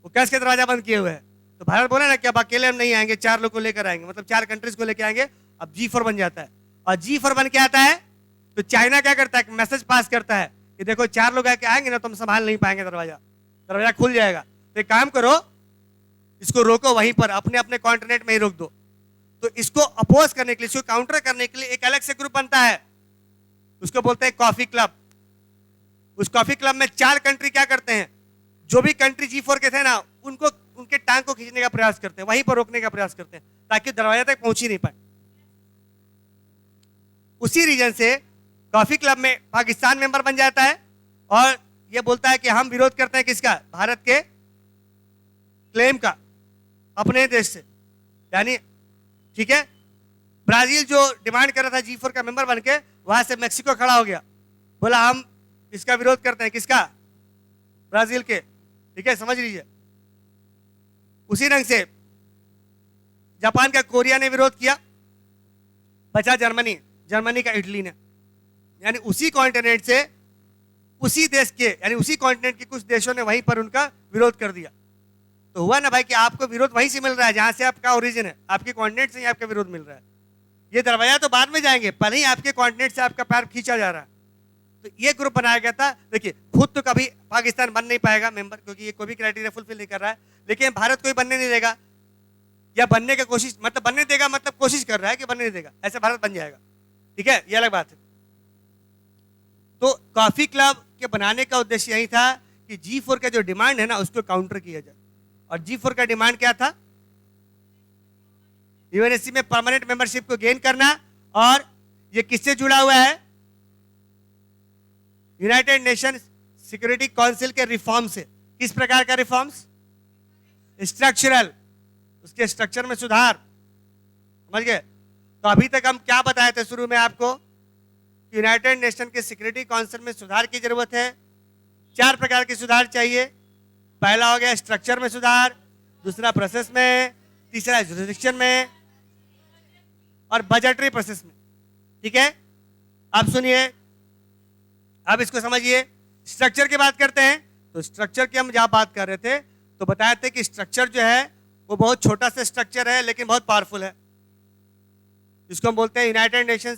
वो कैसे दरवाजा बंद किए हुए है। तो भारत बोला ना कि अब अकेले हम नहीं आएंगे, 4 लोग को लेकर आएंगे, मतलब 4 कंट्रीज को लेकर आएंगे। अब G4 बन जाता है, और G4 बन के आता है तो चाइना क्या करता है, मैसेज पास करता है कि देखो 4 लोग आके आएंगे ना, तुम संभाल नहीं पाएंगे, दरवाजा खुल जाएगा। तो एक काम करो, इसको रोको वहीं पर, अपने अपने कॉन्टिनेंट में ही रोक दो। तो इसको अपोज करने के लिए, इसको काउंटर करने के लिए एक अलग से ग्रुप बनता है, उसको बोलते हैं कॉफी क्लब। उस कॉफी क्लब में 4 कंट्री क्या करते हैं, जो भी कंट्री G4 के थे ना, उनको उनके टांग को खींचने का प्रयास करते हैं, वहीं पर रोकने का प्रयास करते हैं, ताकि दरवाजा तक पहुंच ही नहीं पाए। उसी रीजन से कॉफी क्लब में पाकिस्तान मेंबर बन जाता है और ये बोलता है कि हम विरोध करते हैं किसका, भारत के क्लेम का अपने देश से, यानी ठीक है। ब्राजील जो डिमांड कर रहा था G4 का मेंबर बनके, वहां से मेक्सिको खड़ा हो गया, बोला हम इसका विरोध करते हैं, किसका, ब्राजील के, ठीक है, समझ लीजिए। उसी ढंग से जापान का कोरिया ने विरोध किया, बचा जर्मनी, जर्मनी का इटली ने, यानी उसी कॉन्टिनेंट से, उसी देश के, यानी उसी कॉन्टिनेंट के कुछ देशों ने वहीं पर उनका विरोध कर दिया। तो हुआ ना भाई कि आपको विरोध वहीं से मिल रहा है जहां से आपका ओरिजिन है, आपके कॉन्टिनेंट से ही आपका विरोध मिल रहा है। ये दरवाजा तो बाद में जाएंगे, पहले ही आपके कॉन्टिनेंट से आपका पैर खींचा जा रहा है। तो ये ग्रुप बनाया गया था। देखिए खुद तो कभी पाकिस्तान बन नहीं पाएगा मेंबर, क्योंकि ये कोई भी क्राइटेरिया फुलफिल नहीं कर रहा है, लेकिन भारत कोई बनने नहीं देगा, या बनने की कोशिश, मतलब बनने देगा मतलब कोशिश कर रहा है कि बनने नहीं देगा, ऐसे भारत बन जाएगा, ठीक है, ये अलग बात है। तो कॉफी क्लब के बनाने का उद्देश्य यही था कि G4 का जो डिमांड है ना उसको काउंटर किया जाए। और G4 का डिमांड क्या था, यूएनएससी में परमानेंट मेंबरशिप को गेन करना, और ये किससे जुड़ा हुआ है, यूनाइटेड नेशन सिक्योरिटी काउंसिल के रिफॉर्म से। किस प्रकार का रिफॉर्म्स, स्ट्रक्चरल, उसके स्ट्रक्चर में सुधार, समझ गए। तो अभी तक हम क्या बताए थे शुरू में आपको, यूनाइटेड नेशन के सिक्योरिटी काउंसिल में सुधार की जरूरत है। 4 प्रकार के सुधार चाहिए। पहला हो गया स्ट्रक्चर में सुधार, दूसरा प्रोसेस में, तीसरा जुरिडिक्शन में, और बजटरी प्रोसेस में, ठीक है। अब सुनिए, अब इसको समझिए। स्ट्रक्चर की बात करते हैं, तो स्ट्रक्चर की हम जहां बात कर रहे थे तो बताए थे कि स्ट्रक्चर जो है वो बहुत छोटा सा स्ट्रक्चर है लेकिन बहुत पावरफुल है, जिसको हम बोलते हैं यूनाइटेड नेशन।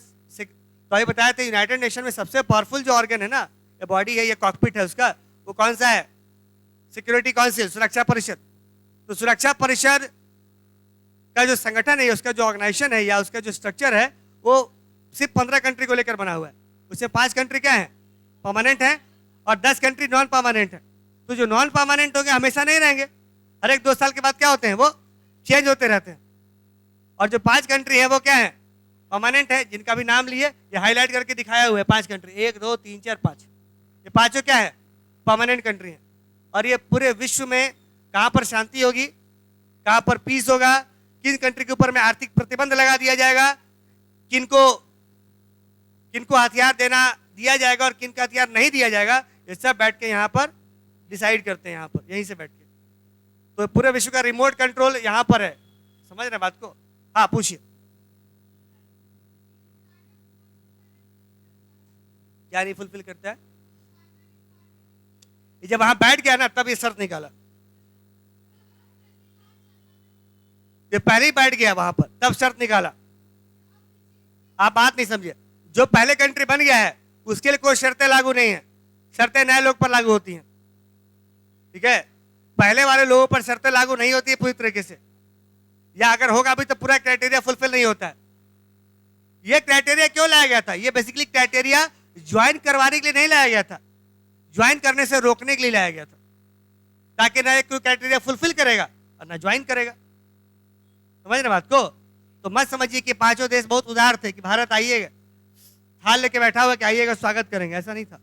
तो अभी बताए थे यूनाइटेड नेशन में सबसे पावरफुल जो ऑर्गन है ना, ये बॉडी है, ये कॉकपिट है उसका, वो कौन सा है, सिक्योरिटी काउंसिल, सुरक्षा परिषद। तो सुरक्षा परिषद का जो संगठन है, उसका जो ऑर्गेनाइजेशन है या उसका जो स्ट्रक्चर है, वो सिर्फ 15 कंट्री को लेकर बना हुआ है। उसमें 5 कंट्री क्या है, परमानेंट है, और 10 कंट्री नॉन परमानेंट है। तो जो नॉन परमानेंट होंगे हमेशा नहीं रहेंगे, हर एक 2 साल के बाद क्या होते हैं, वो चेंज होते रहते हैं। और जो 5 कंट्री है वो क्या है, परमानेंट है, जिनका भी नाम लिए, ये हाईलाइट करके दिखाया हुआ है 5 कंट्री, 1 2 3 4 5, ये पांचों क्या है, परमानेंट कंट्री है। और ये पूरे विश्व में कहां पर शांति होगी, कहां पर पीस होगा, किन कंट्री के ऊपर में आर्थिक प्रतिबंध लगा दिया जाएगा, किनको किनको हथियार देना दिया जाएगा और किन का हथियार नहीं दिया जाएगा, ये सब बैठ के यहाँ पर डिसाइड करते हैं, यहाँ पर यहीं से बैठ के। तो पूरे विश्व का रिमोट कंट्रोल यहाँ पर है, समझ रहे बात को। हाँ पूछिए, क्या नहीं फुलफिल करता है, ये जब वहां बैठ गया ना तब ये शर्त निकाला, ये पहले ही बैठ गया वहां पर तब शर्त निकाला। आप बात नहीं समझे, जो पहले कंट्री बन गया है उसके लिए कोई शर्तें लागू नहीं है, शर्तें नए लोग पर लागू होती हैं, ठीक है। पहले वाले लोगों पर शर्तें लागू नहीं होती है पूरी तरीके से, या अगर होगा भी तो पूरा क्राइटेरिया फुलफिल नहीं होता है। ये क्राइटेरिया क्यों लाया गया था, ये बेसिकली क्राइटेरिया ज्वाइन करवाने के लिए नहीं लाया गया था, ज्वाइन करने से रोकने के लिए लाया गया था, ताकि ना कोई क्राइटेरिया फुलफिल करेगा और ना ज्वाइन करेगा, समझ रहे बात को। तो मत समझिए कि 5 देश बहुत उदार थे कि भारत आइएगा, थाल लेके बैठा हुआ कि आइएगा स्वागत करेंगे, ऐसा नहीं था।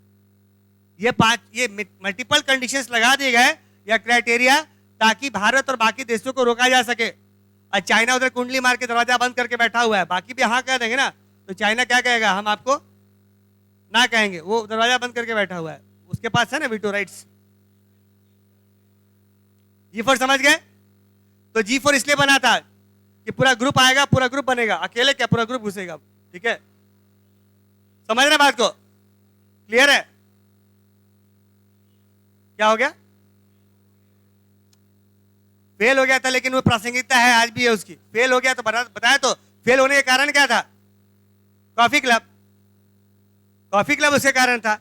ये मल्टीपल कंडीशंस लगा दिए गए या क्राइटेरिया, ताकि भारत और बाकी देशों को रोका जा सके। और चाइना उधर कुंडली मार के दरवाजा बंद करके बैठा हुआ है, बाकी भी हाँ कह देंगे ना, तो चाइना क्या कहेगा, हम आपको ना कहेंगे, वो दरवाजा बंद करके बैठा हुआ है, उसके पास है ना वीटो राइट्स। G4 समझ गए। तो G4 इसलिए बना था कि पूरा ग्रुप आएगा, पूरा ग्रुप बनेगा, अकेले क्या पूरा ग्रुप घुसेगा, ठीक है, समझ रहे बात को, क्लियर है। क्या हो गया, फेल हो गया था, लेकिन वो प्रासंगिकता है आज भी है उसकी। फेल हो गया तो बताया, तो फेल होने का कारण क्या था, कॉफी क्लब, कॉफी क्लब उसके कारण था।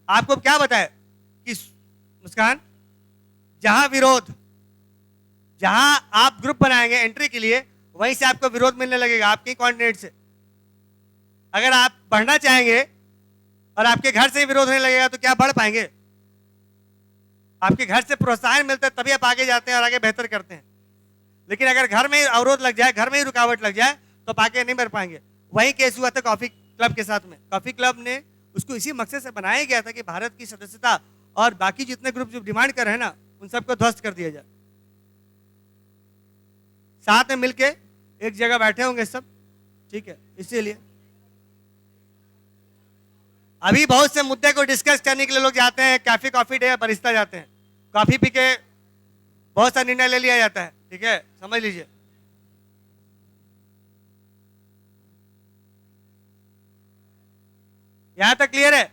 आपको क्या बताया कि मुस्कान, जहां विरोध, जहां आप ग्रुप बनाएंगे एंट्री के लिए, वहीं से आपको विरोध मिलने लगेगा आपके कॉन्टिनेंट से। अगर आप बढ़ना चाहेंगे और आपके घर से ही विरोध होने लगेगा तो क्या बढ़ पाएंगे, आपके घर से प्रोत्साहन मिलता है तभी आप आगे जाते हैं और आगे बेहतर करते हैं। लेकिन अगर घर में अवरोध लग जाए, घर में ही रुकावट लग जाए, तो आप आगे नहीं बढ़ पाएंगे। वही केस हुआ था कॉफी क्लब के साथ में। कॉफी क्लब ने उसको इसी मकसद से बनाया गया था कि भारत की सदस्यता और बाकी जितने ग्रुप जो डिमांड कर रहे हैं ना, उन सबको ध्वस्त कर दिया जाए। साथ में मिलके एक जगह बैठे होंगे सब, ठीक है। इसीलिए अभी बहुत से मुद्दे को डिस्कस करने के लिए लोग जाते हैं कैफे कॉफी डे, बरिस्ता जाते हैं, कॉफी पी के बहुत सा निर्णय ले लिया जाता है, ठीक है, समझ लीजिए। यहां तक क्लियर है?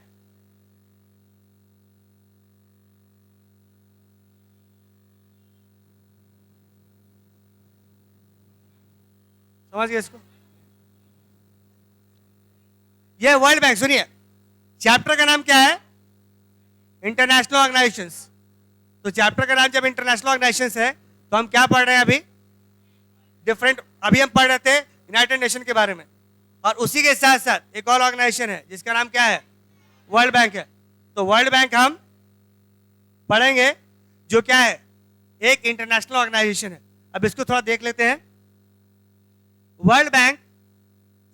समझ गए इसको? ये वर्ल्ड बैंक, सुनिए, चैप्टर का नाम क्या है? International organisations. तो चैप्टर का नाम जब इंटरनेशनल ऑर्गेनाइजेशंस है तो हम क्या पढ़ रहे हैं अभी? डिफरेंट। अभी हम पढ़ रहे थे यूनाइटेड नेशन के बारे में, और उसी के साथ साथ एक और ऑर्गेनाइजेशन है जिसका नाम क्या है? वर्ल्ड बैंक है। तो वर्ल्ड बैंक हम पढ़ेंगे, जो क्या है? एक इंटरनेशनल ऑर्गेनाइजेशन है। अब इसको थोड़ा देख लेते हैं। World bank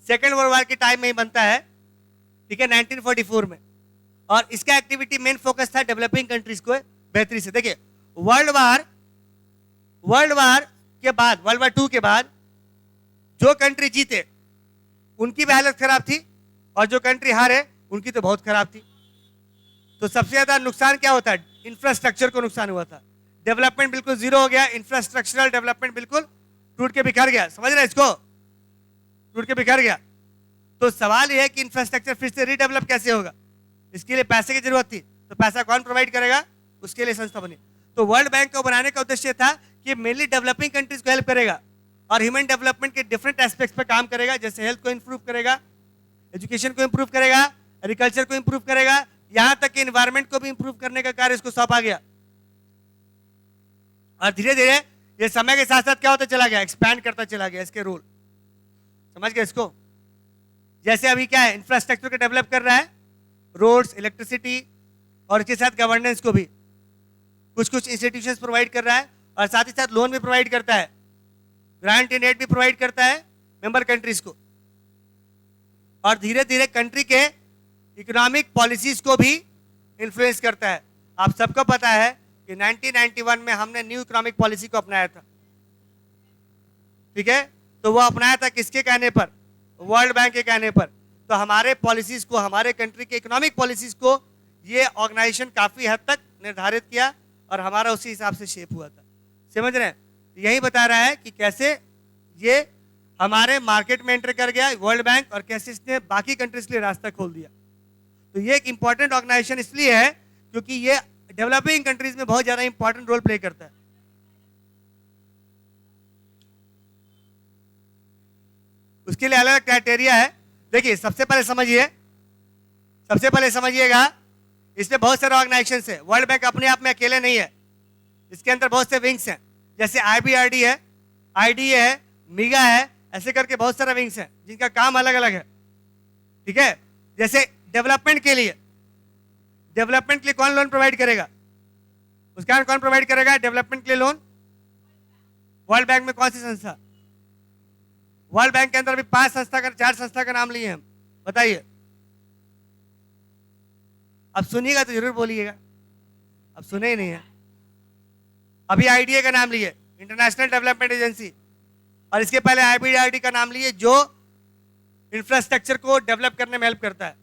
second world war के टाइम में ही बनता है, ठीक है, 1944 में, और इसका एक्टिविटी मेन फोकस था डेवलपिंग कंट्रीज को बेहतरी से। देखिए, वर्ल्ड वार के बाद, वर्ल्ड वार 2 के बाद जो कंट्री जीते उनकी भी हालत खराब थी, और जो कंट्री हारे उनकी तो बहुत खराब थी। तो सबसे ज्यादा नुकसान क्या होता है? इंफ्रास्ट्रक्चर को नुकसान हुआ था। डेवलपमेंट बिल्कुल जीरो हो गया, इंफ्रास्ट्रक्चरल डेवलपमेंट बिल्कुल टूट के बिखर गया। समझ रहे इसको? टूट के बिखर गया। तो सवाल यह है कि इंफ्रास्ट्रक्चर फिर से रीडेवलप कैसे होगा? इसके लिए पैसे की जरूरत थी, तो पैसा कौन प्रोवाइड करेगा? उसके लिए संस्था बनी। तो वर्ल्ड बैंक को बनाने का उद्देश्य था कि मेनली डेवलपिंग कंट्रीज को हेल्प करेगा और ह्यूमन डेवलपमेंट के डिफरेंट एस्पेक्ट्स पर काम करेगा, जैसे हेल्थ को इंप्रूव करेगा, एजुकेशन को इंप्रूव करेगा, एग्रीकल्चर को इंप्रूव करेगा, यहां तक कि एनवायरमेंट को भी इंप्रूव करने का कार्य इसको सौंपा गया। और धीरे धीरे ये समय के साथ साथ क्या होता चला गया? एक्सपैंड करता चला गया इसके रोल। समझ गए इसको? जैसे अभी क्या है, इंफ्रास्ट्रक्चर को डेवलप कर रहा है, रोड्स, इलेक्ट्रिसिटी, और इसके साथ गवर्नेंस को भी कुछ इंस्टीट्यूशंस प्रोवाइड कर रहा है, और साथ ही साथ लोन भी प्रोवाइड करता है, ग्रांट इन एड भी प्रोवाइड करता है मेंबर कंट्रीज को, और धीरे धीरे कंट्री के इकोनॉमिक पॉलिसीज को भी इन्फ्लुएंस करता है। आप सबको पता है कि 1991 में हमने न्यू इकोनॉमिक पॉलिसी को अपनाया था, ठीक है। तो वो अपनाया था किसके कहने पर? वर्ल्ड बैंक के कहने पर। तो हमारे पॉलिसीज को, हमारे कंट्री के इकोनॉमिक पॉलिसीज को ये ऑर्गेनाइजेशन काफी हद तक निर्धारित किया, और हमारा उसी हिसाब से शेप हुआ था। समझ रहे हैं? यही बता रहा है कि कैसे ये हमारे मार्केट में एंटर कर गया वर्ल्ड बैंक, और कैसे इसने बाकी कंट्रीज के लिए रास्ता खोल दिया। तो ये एक इंपॉर्टेंट ऑर्गेनाइजेशन इसलिए है क्योंकि ये डेवलपिंग कंट्रीज में बहुत ज्यादा इंपॉर्टेंट रोल प्ले करता है। उसके लिए अलग क्राइटेरिया है। देखिए, सबसे पहले समझिएगा, इसमें बहुत सारे ऑर्गेनाइजेशंस है। वर्ल्ड बैंक अपने आप में अकेले नहीं है, इसके अंदर बहुत से विंग्स हैं, जैसे IBRD है, IDA है, मीगा है, ऐसे करके बहुत सारे विंग्स हैं जिनका काम अलग अलग है, ठीक है। जैसे डेवलपमेंट के लिए कौन लोन प्रोवाइड करेगा? उसका कौन प्रोवाइड करेगा डेवलपमेंट के लिए लोन? वर्ल्ड बैंक में कौन सी संस्था? वर्ल्ड बैंक के अंदर अभी 4 संस्था का नाम लिए हम, बताइए। अब सुनिएगा तो जरूर बोलिएगा, अब सुने ही नहीं है। अभी IDA का नाम लिए, इंटरनेशनल डेवलपमेंट एजेंसी, और इसके पहले IBRD का नाम लिए, जो इंफ्रास्ट्रक्चर को डेवलप करने में हेल्प करता है।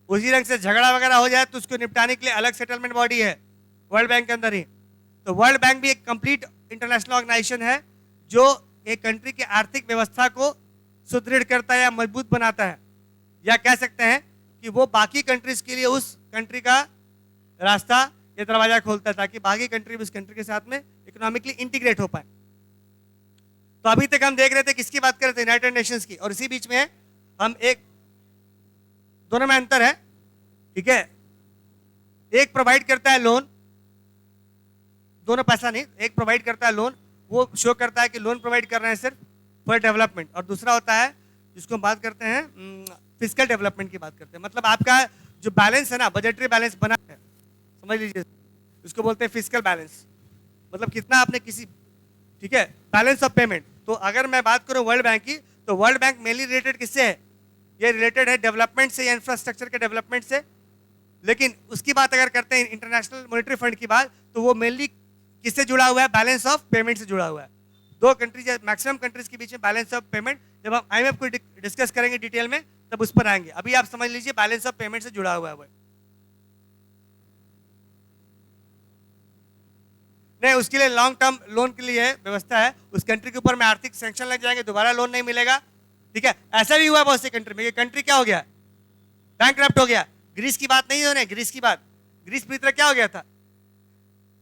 उसी रंग से झगड़ा वगैरह हो जाए तो उसको निपटाने के लिए अलग सेटलमेंट बॉडी है वर्ल्ड बैंक के अंदर ही। तो वर्ल्ड बैंक भी एक कंप्लीट इंटरनेशनल ऑर्गेनाइजेशन है जो एक कंट्री की आर्थिक व्यवस्था को सुदृढ़ करता है या मजबूत बनाता है, या कह सकते हैं कि वो बाकी कंट्रीज के लिए उस कंट्री का रास्ता या दरवाजा खोलता है ताकि बाकी कंट्री भी उस कंट्री के साथ में इकोनॉमिकली इंटीग्रेट हो पाए। तो अभी तक हम देख रहे थे किसकी बात कर रहे थे? यूनाइटेड नेशंस की। और इसी बीच में हम दोनों में अंतर है, ठीक है। एक प्रोवाइड करता है लोन, दोनों पैसा नहीं, एक प्रोवाइड करता है लोन, वो शो करता है कि लोन प्रोवाइड कर रहे हैं सिर्फ फॉर डेवलपमेंट, और दूसरा होता है जिसको हम बात करते हैं फिजिकल डेवलपमेंट की बात करते हैं। मतलब आपका जो बैलेंस है ना, बजटरी बैलेंस बना है, समझ लीजिए, उसको बोलते हैं फिजिकल बैलेंस। मतलब कितना आपने किसी, ठीक है, बैलेंस ऑफ पेमेंट। तो अगर मैं बात करूं वर्ल्ड बैंक की, तो वर्ल्ड बैंक मेनली रिलेटेड किससे है? ये रिलेटेड है डेवलपमेंट से या इंफ्रास्ट्रक्चर के डेवलपमेंट से। लेकिन उसकी बात अगर करते हैं इंटरनेशनल मॉनेटरी फंड की बात, तो वो मेनली किससे जुड़ा हुआ है? बैलेंस ऑफ पेमेंट से जुड़ा हुआ है। दो कंट्रीज, मैक्सिमम कंट्रीज के बीच में बैलेंस ऑफ पेमेंट, जब हम आईएमएफ को डिस्कस करेंगे डिटेल में तब उस पर आएंगे। अभी आप समझ लीजिए बैलेंस ऑफ पेमेंट से जुड़ा हुआ है वो। नहीं, उसके लिए लॉन्ग टर्म लोन के लिए व्यवस्था है। उस कंट्री के ऊपर में आर्थिक सैंक्शन लग जाएंगे, दोबारा लोन नहीं मिलेगा। ठीक है, ऐसा भी हुआ बहुत से कंट्री में। ये कंट्री क्या हो गया? बैंकरप्ट हो गया। ग्रीस की बात नहीं हो रही, ग्रीस की बात। ग्रीस पूरी तरह क्या हो गया था?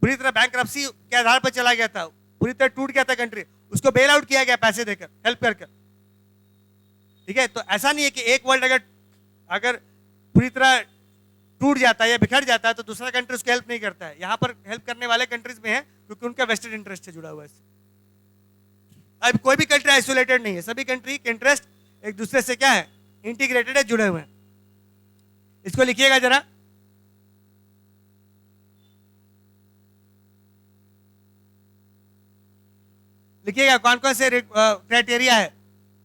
पूरी तरह बैंकरप्सी के आधार पर चला गया था, पूरी तरह टूट गया था कंट्री। उसको बेल आउट किया गया पैसे देकर, हेल्प कर। ठीक है, तो ऐसा नहीं है कि एक वर्ल्ड अगर पूरी तरह टूट जाता है या बिखर जाता है तो दूसरा कंट्री उसको हेल्प नहीं करता है। यहां पर हेल्प करने वाले कंट्रीज में है क्योंकि उनका वेस्टेड इंटरेस्ट से जुड़ा हुआ है। अब कोई भी कंट्री आइसोलेटेड नहीं है, सभी कंट्री के इंटरेस्ट एक दूसरे से क्या है? इंटीग्रेटेड है, जुड़े हुए हैं। इसको लिखिएगा जरा। लिखिएगा कौन कौन से क्राइटेरिया है,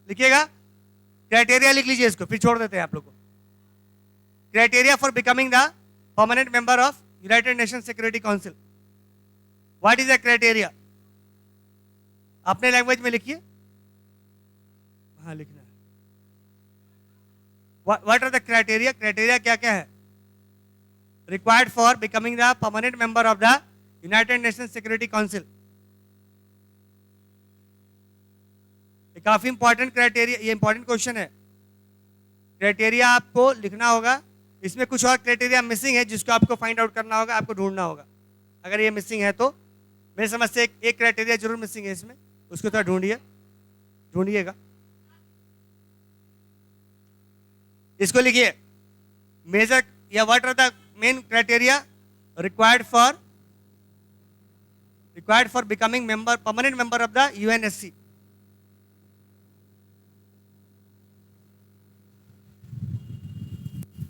लिखिएगा। क्राइटेरिया लिख लीजिए इसको, फिर छोड़ देते हैं आप लोग को। Criteria for becoming the permanent member of United Nation Security Council. What is the criteria? अपने लैंग्वेज में लिखिए। हाँ, लिखना है। What are the criteria? Criteria क्या क्या है required for becoming the permanent member of the United Nation Security Council? काफी इंपॉर्टेंट क्राइटेरिया, ये इंपॉर्टेंट क्वेश्चन है। क्राइटेरिया आपको लिखना होगा। इसमें कुछ और क्राइटेरिया मिसिंग है जिसको आपको फाइंड आउट करना होगा, आपको ढूंढना होगा। अगर ये मिसिंग है तो मेरी समझ से एक क्राइटेरिया जरूर मिसिंग है इसमें, उसको थोड़ा ढूंढिएगा। इसको लिखिए, मेजर या what are the main criteria required for becoming member, permanent member of the UNSC.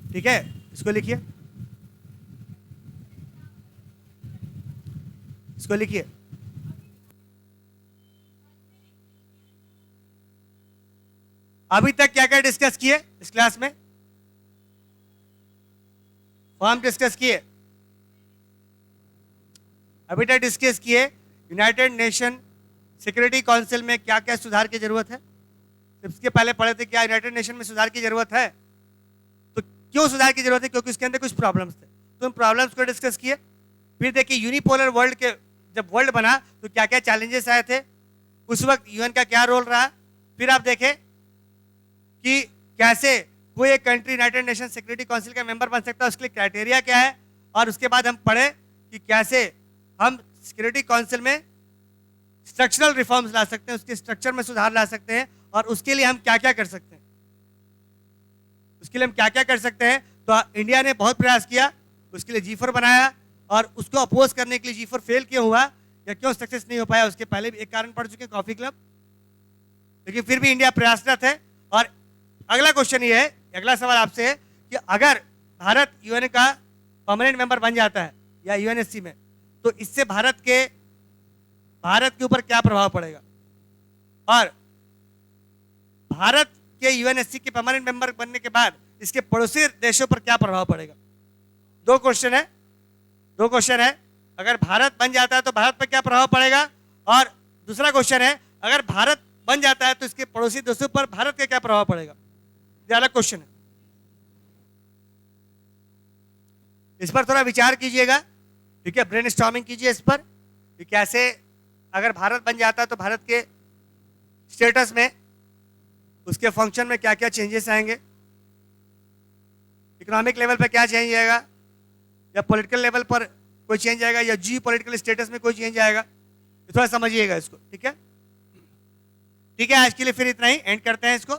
ठीक है, इसको लिखिए, इसको लिखिए। अभी तक क्या क्या डिस्कस किए इस क्लास में? फॉर्म डिस्कस किए, अभी तक डिस्कस किए यूनाइटेड नेशन सिक्योरिटी काउंसिल में क्या क्या सुधार की जरूरत है। इसके पहले पढ़े थे क्या यूनाइटेड नेशन में सुधार की जरूरत है, तो क्यों सुधार की जरूरत है? क्योंकि उसके अंदर कुछ प्रॉब्लम्स थे, तो उन प्रॉब्लम्स को डिस्कस किए। फिर देखिए यूनिपोलर वर्ल्ड के जब वर्ल्ड बना तो क्या क्या चैलेंजेस आए थे, उस वक्त यूएन का क्या रोल रहा। फिर आप देखें कि कैसे कोई एक country United Nation Security council का मेंबर बन सकता है, उसके लिए क्राइटेरिया क्या है। और उसके बाद हम पढ़े कि कैसे हम सिक्योरिटी काउंसिल में स्ट्रक्चरल रिफॉर्म्स ला सकते हैं, उसके स्ट्रक्चर में सुधार ला सकते हैं, और उसके लिए हम क्या क्या कर सकते हैं। तो इंडिया ने बहुत प्रयास किया, उसके लिए G4 बनाया, और उसको अपोज करने के लिए G4 फेल क्यों हुआ या क्यों सक्सेस नहीं हो पाया, उसके पहले भी एक कारण पढ़ चुके हैं, कॉफी क्लब। लेकिन फिर भी इंडिया प्रयासरत है। और अगला क्वेश्चन ये है, अगला सवाल आपसे है कि अगर भारत यूएन का परमानेंट मेंबर बन जाता है या यूएनएससी में, तो इससे भारत के ऊपर क्या प्रभाव पड़ेगा, और भारत के यूएनएससी के परमानेंट मेंबर बनने के बाद इसके पड़ोसी देशों पर क्या प्रभाव पड़ेगा। दो क्वेश्चन है। अगर भारत बन जाता है तो भारत पर क्या प्रभाव पड़ेगा, और दूसरा क्वेश्चन है अगर भारत बन जाता है तो इसके पड़ोसी देशों पर भारत का क्या प्रभाव पड़ेगा। ये अलग क्वेश्चन है, इस पर थोड़ा विचार कीजिएगा। ठीक है, ब्रेनस्टॉर्मिंग कीजिए इस पर कि कैसे अगर भारत बन जाता है तो भारत के स्टेटस में, उसके फंक्शन में क्या क्या चेंजेस आएंगे, इकोनॉमिक लेवल पर क्या चेंज आएगा, या पॉलिटिकल लेवल पर कोई चेंज आएगा, या जी पॉलिटिकल स्टेटस में कोई चेंज आएगा। थोड़ा समझिएगा इसको। ठीक है, आज के लिए फिर इतना ही, एंड करते हैं इसको।